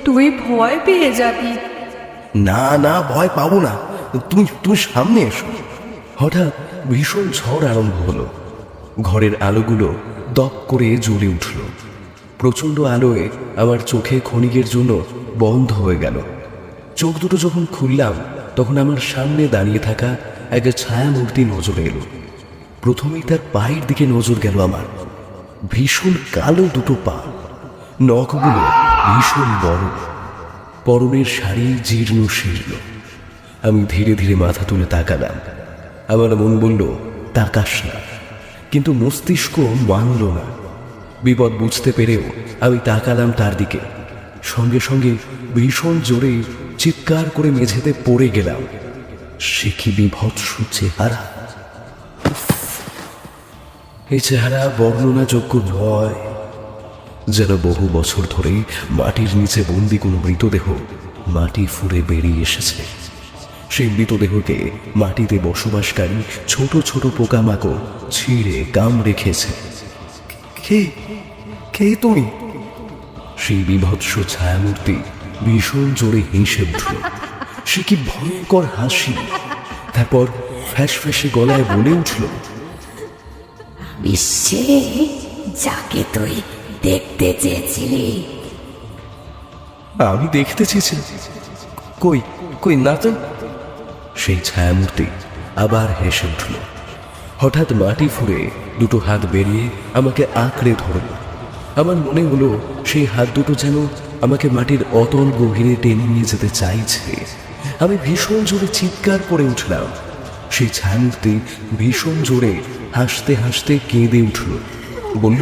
তুই ভয় পেয়ে যাবি।
না না, ভয় পাবো না। তুমি সামনে এসো। হঠাৎ ভীষণ ঝড় আরম্ভ হলো। ঘরের আলোগুলো দপ করে জ্বলে উঠল। প্রচণ্ড আলোয় আমার চোখে ক্ষণিকের জন্য বন্ধ হয়ে গেল। চোখ দুটো যখন খুললাম, তখন আমার সামনে দাঁড়িয়ে থাকা এক ছায়া মূর্তি নজরে এলো। প্রথমেই তার পায়ের দিকে নজর গেল আমার। ভীষণ কালো দুটো পা, নখগুলো ভীষণ বড়, পরনের শাড়ি জীর্ণ শীর্ণ। আমি ধীরে ধীরে মাথা তুলে তাকালাম। আমার মন বলল তাকাস না, কিন্তু মস্তিষ্ক মানল না। বিপদ বুঝতে পেরেও আমি তাকালাম তার দিকে। সঙ্গে সঙ্গে ভীষণ জোরে চিৎকার করে মেঝেতে পড়ে গেলাম। সে কি বিভৎস চেহারা! এই চেহারা বর্ণনাযোগ্য নয়। যেন বহু বছর ধরে মাটির নিচে বন্দি কোনো মৃতদেহ মাটি ফুঁড়ে বেরিয়ে এসেছে। সেই মৃতদেহকে মাটিতে বসবাসকারী ছোট ছোট পোকামাকড় ছিঁড়ে কামড়ে খেয়েছে। কে কে তুমি? সেই বিভৎস ছায়ামূর্তি ভীষণ জোরে হেসে উঠল। সে কি ভয়ঙ্কর হাসি! তারপর ফ্যাস ফ্যাসে গলায় বলে উঠল,
বিশ্বে যাকে তুই দেখতে চেয়েছিলি।
আমি দেখতে চেয়েছি? কই কই না তো। সেই ছায়ামূর্তি আবার হেসে উঠল। হঠাৎ মাটি ফুঁড়ে দুটো হাত বেরিয়ে আমাকে আঁকড়ে ধরল। আমার মনে হলো সেই হাত দুটো যেন আমাকে মাটির অতল গভীরে টেনে নিয়ে যেতে চাইছে। আমি ভীষণ জোরে চিৎকার করে উঠলাম। সেই ছায়ামূর্তি ভীষণ জোরে হাসতে হাসতে কেঁদে উঠল। বলল,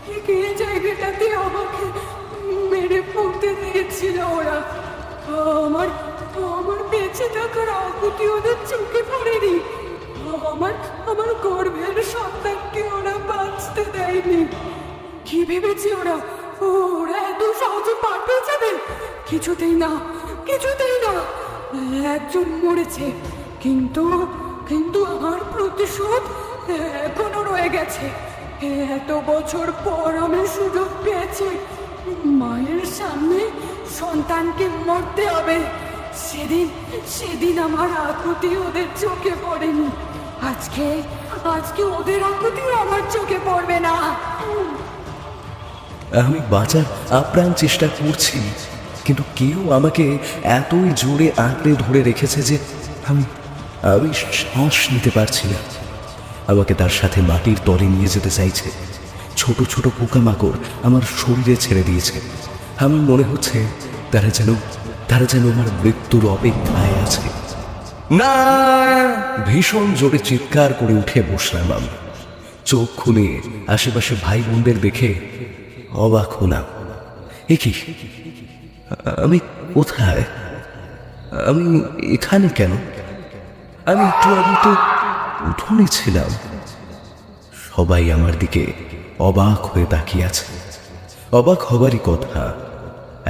ঠিক এই জায়গাটাতে আমাকে
দিয়েছিল ওরা। আমার আমার বেঁচে থাকার আকুতি ওদের চোখে পড়েনি। আমার গর্ভের সন্তানকে ওরা বাঁচতে দেয়নি। কি ভেবেছে ওরা? ওরা এত সহজে পার পেয়ে যাবে? কিছুতেই না, কিছুতেই না। একজন মরেছে, কিন্তু কিন্তু আমার প্রতিশোধ এখনো রয়ে গেছে। এত বছর পর আমি সুযোগ পেয়েছি। মায়ের সামনে সন্তানকে মরতে হবে। সেদিন আমার আকুতি ওদের চোখে পড়েনি। আজকে ওদের আকুতিও আমার চোখে পড়বে না।
আমি বাঁচার আপ্রাণ চেষ্টা করছি, কিন্তু কেউ আমাকে এতই জোরে আঁকড়ে ধরে রেখেছে যে আমি শ্বাস নিতে পারছি না। আমাকে তার সাথে মাটির তলে নিয়ে যেতে চাইছে। ছোট ছোট পোকামাকড় আমার শরীরে ছেড়ে দিয়েছে। আমার মনে হচ্ছে তারা যেন আমার মৃত্যুর অপেক্ষায় আছে। না! ভীষণ জোরে চিৎকার করে উঠে বসলাম আমি। চোখ খুলে আশেপাশে ভাই বোনদের দেখে অবাক হলাম। এ কি, আমি কোথায়? আমি এখানে কেন? আমি একটু আগে তো উঠোনে ছিলাম। সবাই আমার দিকে অবাক হয়ে তাকিয়ে আছে। অবাক হবারই কথা,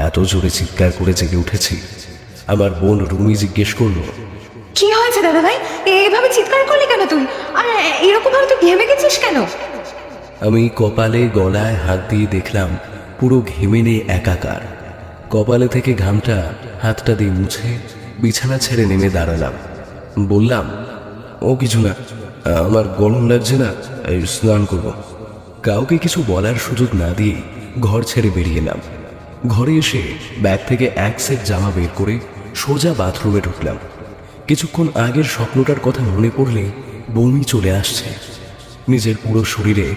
এত জোরে চিৎকার করে জেগে উঠেছি। আমার বোন রুমি জিজ্ঞেস করলো,
কি হয়েছে দাদা ভাই? এভাবে চিৎকার করলি কেন তুই? আর এরকম ভাবে তুই ঘেমে গেছিস কেন?
আমি কপালে গলায় হাত দিয়ে দেখলাম পুরো ঘেমে নেই একাকার। কপালে থেকে ঘামটা হাতটা দিয়ে মুছে বিছানা ছেড়ে নেমে দাঁড়ালাম। বললাম, ও কিছু না, আমার গরম লাগছে না, স্নান করব। কাউকে কিছু বলার সুযোগ না দিয়ে ঘর ছেড়ে বেরিয়ে এলাম। ঘরে এসে ব্যাগ থেকে এক সেট জামা বের করে সোজা বাথরুমে ঢুকলাম। কিছুক্ষণ আগের স্বপ্নটার কথা মনে পড়লে বমি চলে আসছে। নিজের পুরো শরীরে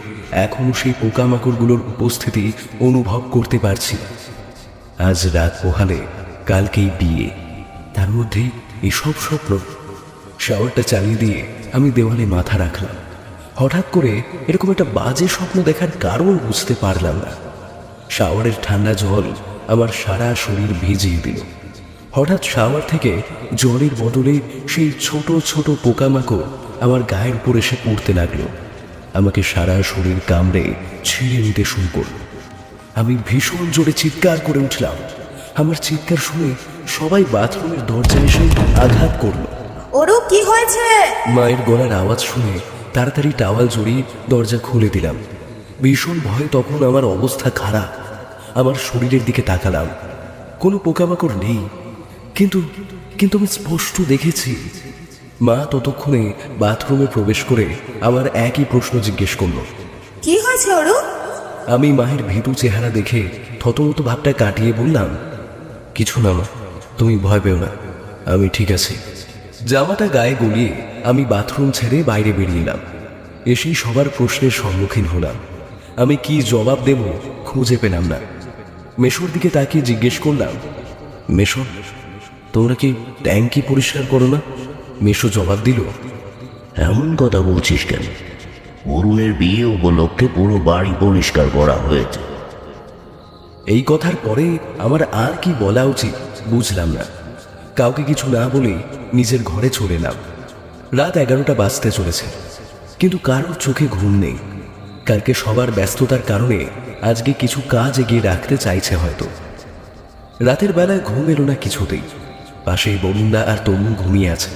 এখনো সেই পোকামাকড়গুলোর উপস্থিতি অনুভব করতে পারছি। আজ রাত পোহালে কালকেই বিয়ে, তার মধ্যে এসব স্বপ্ন। শাওয়ারটা চালিয়ে দিয়ে আমি দেওয়ালে মাথা রাখলাম। হঠাৎ করে এরকম একটা বাজে স্বপ্ন দেখার কারণ বুঝতে পারলাম না। শাওয়ারের ঠান্ডা জল আমার সারা শরীর ভিজিয়ে দিল। হঠাৎ শাওয়ার থেকে জলের বদলে সেই ছোট ছোট পোকামাকড় আমার গায়ের উপর এসে পড়তে লাগলো। আমাকে সারা শরীর কামড়ে ছিঁড়ে নিতে শুরু করলো। আমি ভীষণ জোরে চিৎকার করে উঠলাম। আমার চিৎকার শুনে সবাই বাথরুমের দরজায় এসে আঘাত করলো।
ওরও কি হয়েছে?
মায়ের গলার আওয়াজ শুনে তাড়াতাড়ি টাওয়াল জড়িয়ে দরজা খুলে দিলাম। ভীষণ ভয়ে তখন আমার অবস্থা খারাপ। আমার শরীরের দিকে তাকালাম, কোনো পোকামাকড় নেই, কিন্তু আমি স্পষ্ট দেখেছি মা ততক্ষণে বাথরুমে প্রবেশ করে আমার একই প্রশ্ন জিজ্ঞেস করলো,
কি হয়েছে ওরও?
আমি মায়ের ভীতু চেহারা দেখে থতমত ভাবটা কাটিয়ে বললাম, কিছু না মা, তুমি ভয় পেও না, আমি ঠিক আছি। জামাটা গায়ে গলিয়ে আমি বাথরুম ছেড়ে বাইরে বেরিয়ে এলাম। এসেই সবার প্রশ্নের সম্মুখীন হলাম। আমি কি জবাব দেব খুঁজে পেলাম না। মেশোর দিকে তাকিয়ে জিজ্ঞেস করলাম, মেশো, তোমরা কি ট্যাঙ্কি পরিষ্কার করো না? মেশো জবাব দিল,
এমন কথা বলছিস কেন? অরুণের বিয়ে উপলক্ষে পুরো বাড়ি পরিষ্কার করা হয়েছে।
এই কথার পরে আমার আর কি বলা উচিত বুঝলাম না। কাউকে কিছু না বলে নিজের ঘরে চলে এলাম। রাত 11টা বাজতে চলেছে, কিন্তু কারোর চোখে ঘুম নেই। কালকে সবার ব্যস্ততার কারণে আজকে কিছু কাজ এগিয়ে রাখতে চাইছে হয়তো। রাতের বেলায় ঘুম এলো না কিছুতেই। পাশেই বরুণদা আর তরুণ ঘুমিয়ে আছে।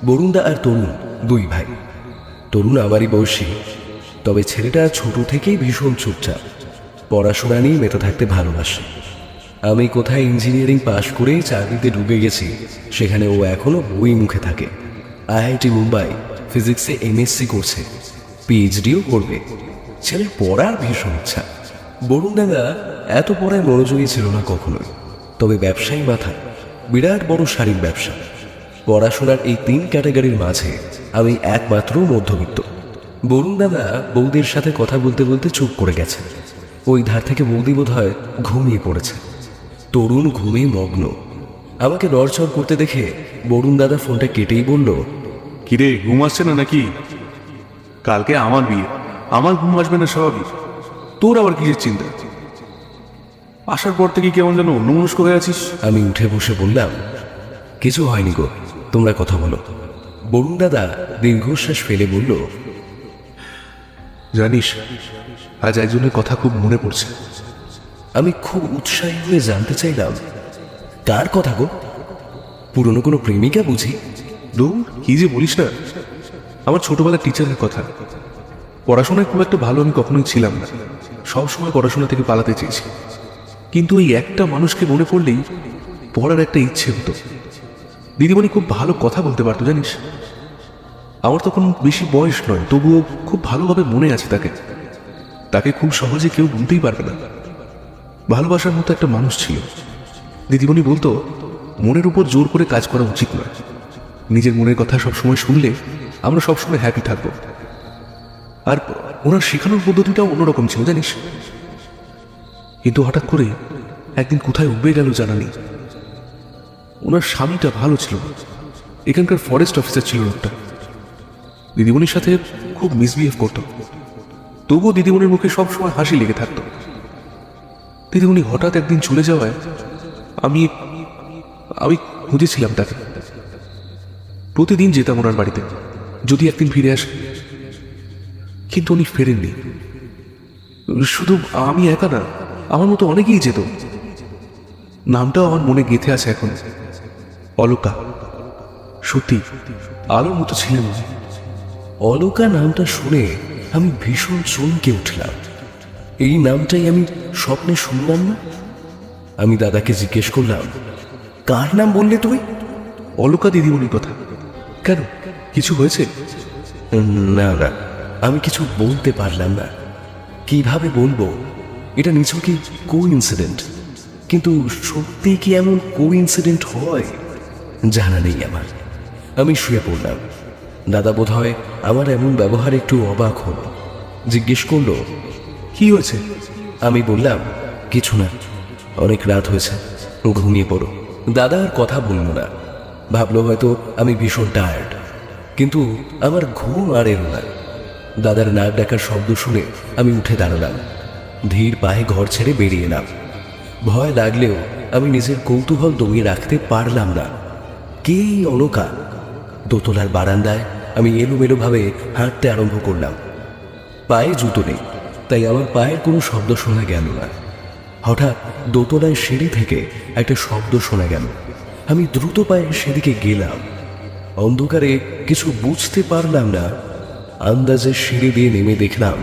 বরুণদা আর তরুণ দুই ভাই। তরুণ আমারই বয়সী, তবে ছেলেটা ছোট থেকেই ভীষণ চুপচাপ, পড়াশোনা নিয়ে মেতে থাকতে ভালোবাসে। আমি কোথায় ইঞ্জিনিয়ারিং পাশ করে চাকরিতে ঢুকে গেছি, সেখানে ও এখনো বই মুখে থাকে। IIT মুম্বাই ফিজিক্সে MSc করছে, PhDও করবে। ছেলের পড়ার ভীষণ ইচ্ছা। বরুণ দাদা এত পড়ায় মনোযোগী ছিল না কখনোই, তবে ব্যবসায়ী মাথা, বিরাট বড় শাড়ির ব্যবসা। পড়াশোনার এই 3 ক্যাটাগরির মাঝে আমি একমাত্র মধ্যবিত্ত। বরুণ দাদা বৌদির সাথে কথা বলতে বলতে চুপ করে গেছে। ওই ধার থেকে বৌদি বোধ হয় ঘুমিয়ে পড়েছে। তরুণ ঘুমিয়ে মগ্ন। আমাকে নড়চড় করতে দেখে বরুণ দাদা ফোনটা কেটেই বলল,
কিরে, ঘুম আসছে না নাকি? কালকে আমার বিয়ে, আমার ঘুম আসবে না স্বাভাবিক, তোর আবার কিসের চিন্তা? আসার পর থেকে কেমন যেন অন্যমনস্ক হয়ে আছিস।
আমি উঠে বসে বললাম, কিছু হয়নি গো, তোমরা কথা বলো। বরুণ দাদা দীর্ঘশ্বাস ফেলে বলল,
জানিস, আজ একজনের কথা খুব মনে পড়ছে।
আমি খুব উৎসাহী হয়ে জানতে চাইলাম, কার কথা গো? পুরনো কোনো প্রেমিকা বুঝি?
দূর, কি যে বলিস না, আমার ছোটবেলার টিচারের কথা। পড়াশোনায় খুব একটা ভালো আমি কখনোই ছিলাম না, সবসময় পড়াশোনা থেকে পালাতে চেয়েছি। কিন্তু ওই একটা মানুষকে মনে পড়লেই পড়ার একটা ইচ্ছে হতো। দিদিমণি খুব ভালো কথা বলতে পারতো জানিস। আমার তখন বেশি বয়স নয়, তবুও খুব ভালোভাবে মনে আছে তাকে। তাকে খুব সহজে কেউ ভুলতেই পারবে না। ভালোবাসার মতো একটা মানুষ ছিল। দিদিমণি বলতো, মনের উপর জোর করে কাজ করা উচিত নয়। নিজের মনের কথা সবসময় শুনলে আমরা সবসময় হ্যাপি থাকবো। আর ওনার শেখানোর পদ্ধতিটাও অন্যরকম ছিল জানিস। কিন্তু হঠাৎ করে একদিন কোথায় উবে গেল জানা নেই। ওনার স্বামীটা ভালো ছিল, এখানকার ফরেস্ট অফিসার ছিল লোকটা। দিদিমণির সাথে খুব মিসবিহেভ করত, তবুও দিদিমণির মুখে সবসময় হাসি লেগে থাকত। দিদিমণি হঠাৎ একদিন চলে যাওয়ায় আমি আমি খুঁজেছিলাম তাকে। প্রতিদিন যেতাম ওনার বাড়িতে, যদি একদিন ফিরে আসে। কিন্তু উনি ফেরেননি। শুধু আমি একা না, আমার মতো অনেকেই যেত। নামটাও আমার মনে গেঁথে আছে এখন, অলকা। সত্যি আলোর মতো ছিলেন উনি।
অলকা নামটা শুনে আমি ভীষণ চমকে উঠলাম। এই নামটাই আমি স্বপ্নে শুনলাম না। আমি দাদাকে জিজ্ঞেস করলাম, কার নাম বললে তুমি?
অলকা দিদিমণির কথা। কেন, কিছু হয়েছে?
না না, আমি কিছু বলতে পারলাম না। কিভাবে বলবো? এটা নিছকই কোইন্সিডেন্ট। কিন্তু সত্যি কি এমন কোইন্সিডেন্ট হয় জানা নেই আমার। আমি শুয়ে পড়লাম। দাদা বোধহয় আমার এমন ব্যবহার একটু অবাক হলো। জিজ্ঞেস করলো,
কি হয়েছে?
আমি বললাম, কিছু না, অনেক রাত হয়েছে, ঘুমিয়ে পড়ো। দাদা আর কথা বলল না। ভাবলো হয়তো আমি ভীষণ টায়ার্ড। কিন্তু আমার ঘুম আর এলো না। দাদার নাক ডাকার শব্দ শুনে আমি উঠে দাঁড়ালাম। ধীর পায়ে ঘর ছেড়ে বেরিয়ে এলাম। ভয় লাগলেও আমি নিজের কৌতূহল দমিয়ে রাখতে পারলাম না। কে এই অলকা? দোতলার বারান্দায় আমি এলোমেলোভাবে হাঁটতে আরম্ভ করলাম। পায়ে জুতো নেই, তাই আমার পায়ের কোনো শব্দ শোনা গেল না। হঠাৎ দোতলায় সিঁড়ি থেকে একটা শব্দ শোনা গেল। আমি দ্রুত পায়ে সেদিকে গেলাম। অন্ধকারে কিছু বুঝতে পারলাম না। আন্দাজে সিঁড়ি দিয়ে নেমে দেখলাম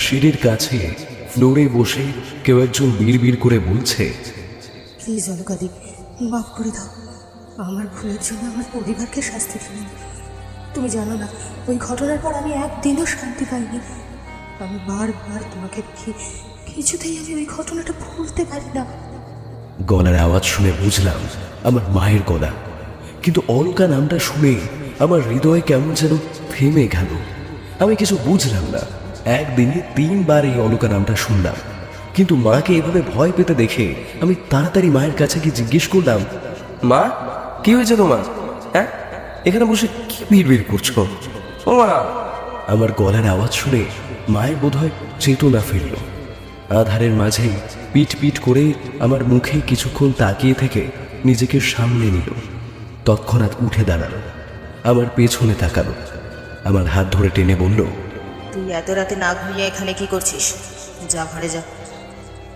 সিঁড়ির কাছে ফ্লোরে বসে কেউ একজন বিড়বিড় করে বলছে,
প্লিজ অলকাদি, মাফ করে দাও। আমার ভুলের জন্য আমার পরিবারকে শাস্তি দিন। তুমি জানো না, ওই ঘটনার পর আমি একদিনও শান্তি পাইনি। আমি বারবার তোমাকে দেখি, কিছুতেই আমি ওই ঘটনাটা ভুলতে পারি না।
গলার আওয়াজ শুনে বুঝলাম আমার মায়ের গলা। কিন্তু অলকা নামটা শুনে আমার হৃদয় কেমন যেন থেমে গেল। আমি কিছু বুঝলাম না। একদিনে 3 বার এই অলকা নামটা শুনলাম। কিন্তু মাকে এভাবে ভয় পেতে দেখে আমি তাড়াতাড়ি মায়ের কাছে গিয়ে জিজ্ঞেস করলাম, মা, কি হয়েছে তোমার? হ্যাঁ, এখানে বসে কি বিড়বিড় করছো? ও মা! আমার গলার আওয়াজ শুনে মায়ের বোধহয় চেতনা ফিরল। আধারের মাঝেই পিট পিট করে আমার মুখে কিছুক্ষণ তাকিয়ে থেকে নিজেকে সামলে নিল। তৎক্ষণাৎ উঠে দাঁড়ালো, আমার পেছনে তাকালো, আমার হাত ধরে টেনে বলল,
তুই এত রাতে না ঘুমিয়ে এখানে কি করছিস? যা ঘরে যা।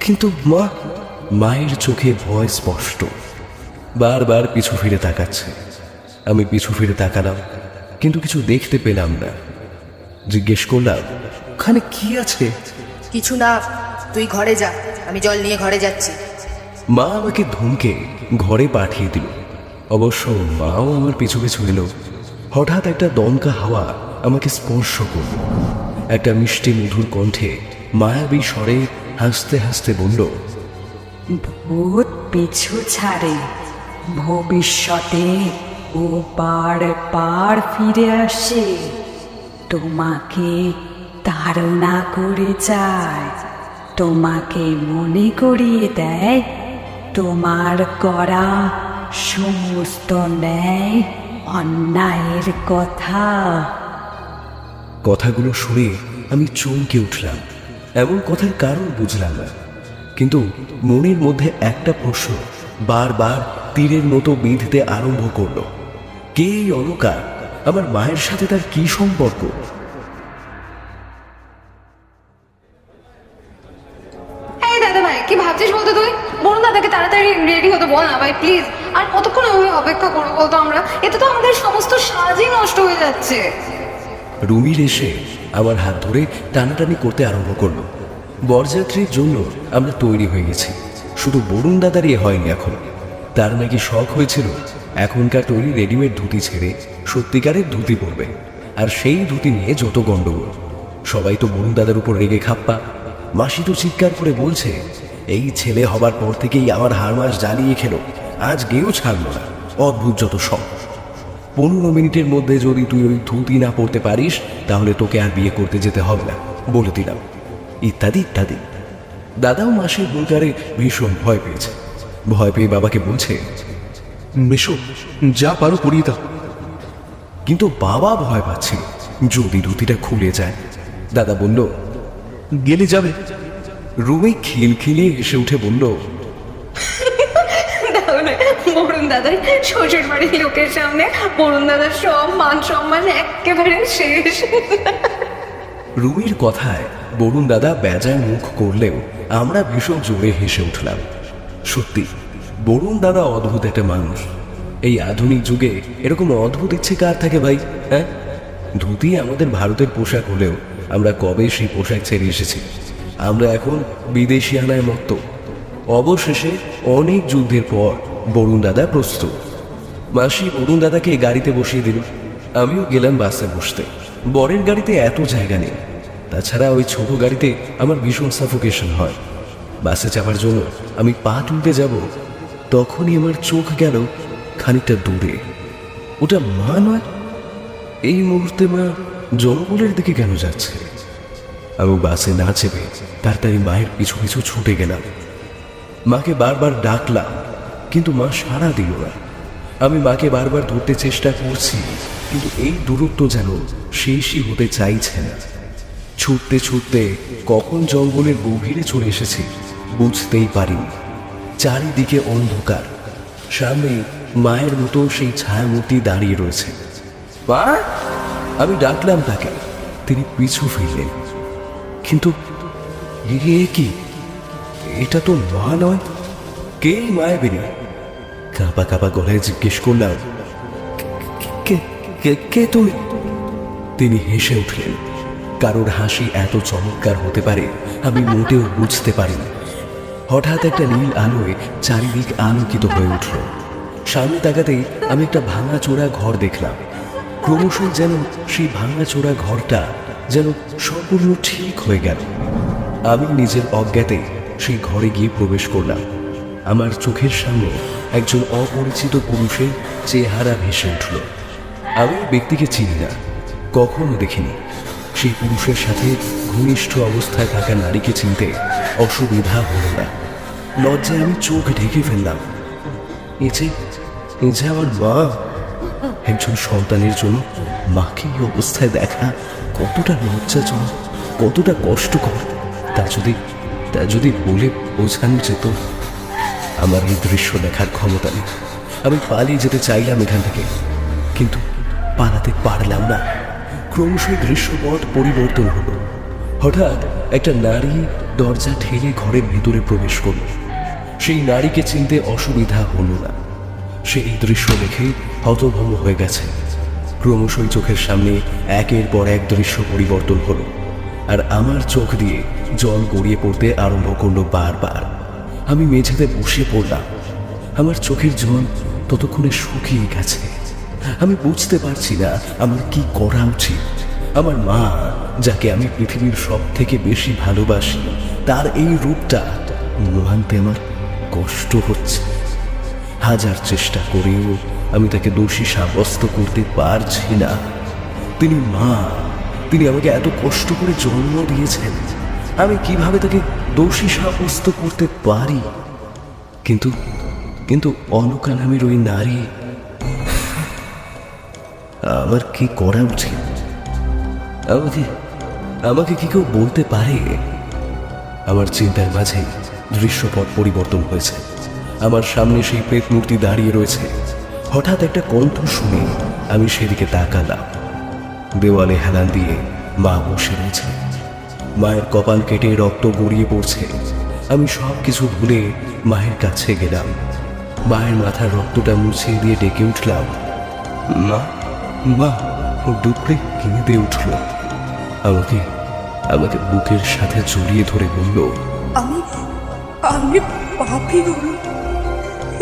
কিন্তু মা! মায়ের চোখে ভয় স্পষ্ট। বারবার পিছু ফিরে তাকাচ্ছে। আমি পিছু ফিরে তাকালাম, কিন্তু কিছু দেখতে পেলাম না। জিজ্ঞেস করলাম, ওখানে কি আছে?
কিছু না, তুই ঘরে যা, আমি জল নিয়ে ঘরে যাচ্ছি।
মা আমাকে ধমকে ঘরে পাঠিয়ে দিল। অবশ্য মাও আমার পিছু পিছু এলো। হঠাৎ একটা দমকা হাওয়া আমাকে স্পর্শ করল। একটা মিষ্টি মধুর কণ্ঠে মায়াবী স্বরে হাসতে হাসতে বলল,
ভূত পিছু ছাড়ে, ভবিষ্যতে ও বার ফিরে আসে, তোমাকে তাড়না করে যায়, তোমাকে মনে করিয়ে দেয় তোমার করা সমস্ত ন্যায় অন্যায়ের কথা।
কথাগুলো শুনে আমি চমকে উঠলাম। এমন কথার কারণ বুঝলাম না। কিন্তু মনের মধ্যে একটা প্রশ্ন বারবার তীরের মতো বিঁধতে আরম্ভ করলো, কে এই অলকা? আমার মায়ের সাথে তার কি সম্পর্ক?
এই দাদা ভাই, কি ভাবছিস বলতো তুই? বলুন দাদাকে তাড়াতাড়ি রেডি হতে বল না ভাই, প্লিজ। আর কতক্ষণ ওইভাবে অপেক্ষা করবো বলতো আমরা? এতে তো আমাদের সমস্ত সাজই নষ্ট হয়ে যাচ্ছে।
রুমির এসে আমার হাত ধরে টানাটানি করতে আরম্ভ করলো। বরযাত্রীর জন্য আমরা তৈরি হয়ে গেছি। শুধু বরুণ দাদারই হয়নি এখন, তার নাকি শখ হয়েছিল এখনকার তৈরি রেডিমেড ধুতি ছেড়ে সত্যিকারের ধুতি পরবে। আর সেই ধুতি নিয়ে যত গন্ডগোল, সবাই তো বরুণ দাদার উপর রেগে খাপ্পা। মাসি তো চিৎকার করে বলছে, এই ছেলে হবার পর থেকেই আমার হাড়মাস জ্বালিয়ে খেলো, আজ গেও ছাড়লো না। অদ্ভুত যত শখ। 15 মিনিটের মধ্যে যদি তুই ওই ধুতি না পড়তে পারিস তাহলে তোকে আর বিয়ে করতে যেতে হবে না বলে দিলাম, ইত্যাদি ইত্যাদি। দাদাও মাসির হুঙ্কারে ভীষণ ভয় পেয়েছে। ভয় পেয়ে বাবাকে বলছে,
মেশো, যা পারো পরিয়ে দাও।
কিন্তু বাবা ভয় পাচ্ছিল যদি ধুতিটা খুলে যায়। দাদা বলল,
গেলে যাবে।
রুমে খিলখিলিয়ে এসে উঠে বলল,
তাহলে বরুণ দাদার শ্বশুর বাড়ির লোকের সামনে বরুণ দাদার সব মান সম্মান একেবারে শেষ।
রুমির কথায় বরুণ দাদা বেজায় মুখ করলেও আমরা ভীষণ জোরে হেসে উঠলাম। সত্যি বরুণ দাদা অদ্ভুত একটা মানুষ। এই আধুনিক যুগে এরকম অদ্ভুত ইচ্ছে কার থাকে ভাই? হ্যাঁ, ধুতি আমাদের ভারতের পোশাক হলেও আমরা কবে সেই পোশাক ছেড়ে এসেছি। আমরা এখন বিদেশি আনায় মত্ত। অবশেষে অনেক যুদ্ধের পর বরুণ দাদা প্রস্তুত। মাসি বরুণ দাদাকে গাড়িতে বসিয়ে দিল, আমিও গেলাম বাসে বসতে। বরের গাড়িতে এত জায়গা নেই, তাছাড়া ওই ছোট গাড়িতে আমার ভীষণ সাফোকেশন হয়। বাসে চাপার জন্য আমি পা তুলতে যাব, তখনই আমার চোখ গেল খানিকটা দূরে। ওটা মা নয়? এই মুহূর্তে মা জঙ্গলের দিকে কেন যাচ্ছে? আমি বাসে না চেপে তাড়াতাড়ি মায়ের পিছু পিছু ছুটে গেলাম। মাকে বারবার ডাকলাম, কিন্তু মা সাড়া দিল না। আমি মাকে বারবার ধরতে চেষ্টা করছি, কিন্তু এই দূরত্ব যেন শেষই হতে চাইছে না। ছুটতে ছুটতে কখন জঙ্গলের গভীরে চলে এসেছি বুঝতেই পারিনি। চারিদিকে অন্ধকার, সামনে মায়ের মতো সেই ছায়ামূর্তি দাঁড়িয়ে রয়েছে। মা! আমি ডাকলাম তাকে, তিনি পিছু ফিরলেন। কিন্তু এ কি? এটা তো মা নয়। কে মায়া বেরিয়ে? কাঁপা কাঁপা গলায় জিজ্ঞেস করলাম, কে তুমি? তিনি হেসে উঠলেন। কারোর হাসি এত চমৎকার হতে পারে আমি মোটেও বুঝতে পারিনি। হঠাৎ একটা নীল আলোয় চারিদিক আলোকিত হয়ে উঠল। সামনে তাকাতেই আমি একটা ভাঙাচোরা ঘর দেখলাম। ক্রমশ যেন সেই ভাঙাচোরা ঘরটা যেন সম্পূর্ণ ঠিক হয়ে গেল। আমি নিজের অজ্ঞাতে সেই ঘরে গিয়ে প্রবেশ করলাম। আমার চোখের সামনে একজন অপরিচিত পুরুষের চেহারা ভেসে উঠল। আমি ব্যক্তিকে চিনি না, কখনো দেখিনি। সেই পুরুষের সাথে ঘনিষ্ঠ অবস্থায় থাকা নারীকে চিনতে অসুবিধা হল না। লজ্জায় আমি চোখ ঢেকে ফেললাম। এ যে আমার মা। একজন সন্তানের জন্য মাকে এই অবস্থায় দেখা কতটা লজ্জাজনক, কতটা কষ্টকর তা যদি বলে বোঝানো যেত। আমার এই দৃশ্য দেখার ক্ষমতা নেই। আমি পালিয়ে যেতে চাইলাম এখান থেকে, কিন্তু পালাতে পারলাম না। ক্রমশই দৃশ্যপট পরিবর্তন হলো। হঠাৎ একটা নারী দরজা ঠেলে ঘরের ভিতরে প্রবেশ করল। সেই নারীকে চিনতে অসুবিধা হলো না। সে এই দৃশ্য দেখে হতভম্ব হয়ে গেছে। ক্রমশই চোখের সামনে একের পর এক দৃশ্য পরিবর্তন হলো, আর আমার চোখ দিয়ে জল গড়িয়ে পড়তে আরম্ভ করলো বারবার। আমি মেঝেতে বসে পড়লাম। আমার চোখের জল ততক্ষণে শুকিয়ে গেছে। আমি বুঝতে পারছি না আমার কি করা উচিত। আমার মা, যাকে আমি পৃথিবীর সব থেকে বেশি ভালোবাসি, তার এই রূপটা মানতে আমার কষ্ট হচ্ছে। হাজার চেষ্টা করেও আমি তাকে দোষী সাব্যস্ত করতে পারছি না। তিনি মা, তিনি আমাকে এত কষ্ট করে জন্ম দিয়েছেন, আমি কিভাবে তাকে দোষী সাব্যস্ত করতে পারি? কিন্তু অলকা নামের ওই নারী, আমার কি করা উচিত? আমাকে কি কেউ বলতে পারে? আমার চিন্তার মাঝে দৃশ্যপট পরিবর্তন হয়েছে। আমার সামনে সেই প্রেত মূর্তি দাঁড়িয়ে রয়েছে। হঠাৎ একটা কণ্ঠ শুনে আমি সেদিকে তাকালাম। দেওয়ালে হেলান দিয়ে মা বসে রয়েছে। মায়ের কপাল কেটে রক্ত গড়িয়ে পড়ছে। আমি সব কিছু ভুলে মায়ের কাছে গেলাম। মায়ের মাথার রক্তটা মুছিয়ে দিয়ে ডেকে উঠলাম, মা মা। দুপুরে কেঁদে উঠল। আমাকে আমাকে বুকের সাথে জড়িয়ে ধরে বলল,
আমি আমি পাপী হলো,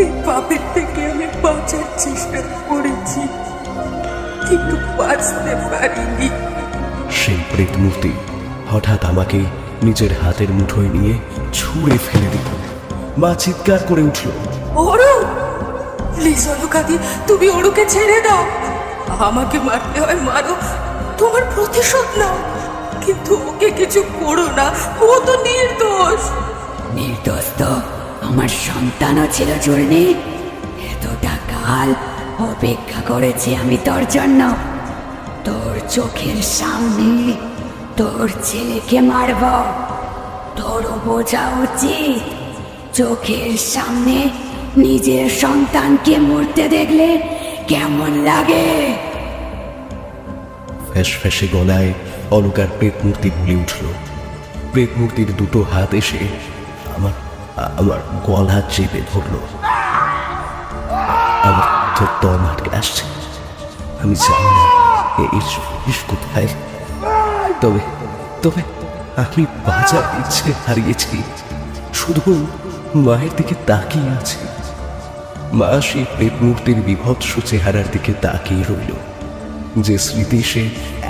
এই পাপের থেকে আমি বাঁচার চেষ্টা করেছি, কিন্তু বাঁচতে পারিনি।
সেই প্রেত মূর্তি হঠাৎ আমাকে নিজের হাতের মুঠোয় নিয়ে ছুঁড়ে ফেলে দিল। মা চিৎকার করে উঠল,
ওরু, প্লিজ অলকাদি, তুমি ওরুকে ছেড়ে দাও। আমাকে মারতে হয় মারো, তোমার প্রতিশোধ নাও, কিন্তু ওকে কিছু করো না, ও তো নির্দোষ।
নির্দোষ তো আমার সন্তানও ছিল চূর্ণী। এতটা কাল অপেক্ষা করেছি আমি তোর জন্য। তোর চোখের সামনে তোর ছেলেকে মারব। তোরও বোঝা উচিত, চোখের সামনে নিজের সন্তানকে মরতে দেখলে কেমন লাগে।
ফ্যাস ফ্যাসে গলায় অলকার প্রেত মূর্তি বলে উঠল। প্রেত মূর্তির দুটো হাত এসে আমার আমার গলা চেপে ধরল। আমার তো দম আটকে আসছে। আমি জানি না এর কোথায়, তবে তবে আমি বাঁচার ইচ্ছে হারিয়েছি। শুধু মায়ের দিকে তাকিয়ে আছি। মা সেই প্রেত মূর্তির বিভৎস চেহারার দিকে তাকিয়ে রইল। যে স্মৃতি সে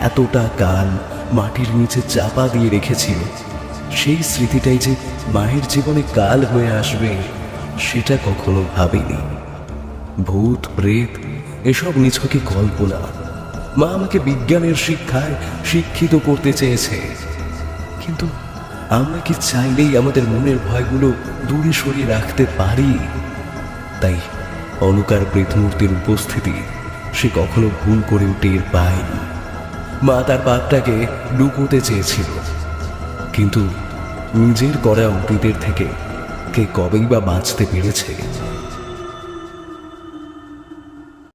এতটা কাল মাটির নিচে চাপা দিয়ে রেখেছিল, সেই স্মৃতিটাই যে মায়ের জীবনে কাল হয়ে আসবে সেটা কখনো ভাবেনি। ভূত প্রেত এসব নিছকে কল্পনা। মা আমাকে বিজ্ঞানের শিক্ষায় শিক্ষিত করতে চেয়েছে, কিন্তু আমরা কি চাইলেই আমাদের মনের ভয়গুলো দূরে সরিয়ে রাখতে পারি? তাই অলকার প্রেত মূর্তির উপস্থিতি সে কখনো ভুল করেও টের পায়নি। মা তার পাপটাকে লুকোতে চেয়েছিল, কিন্তু নিজের করা অতীতের থেকে কে কবেই বা বাঁচতে পেরেছে?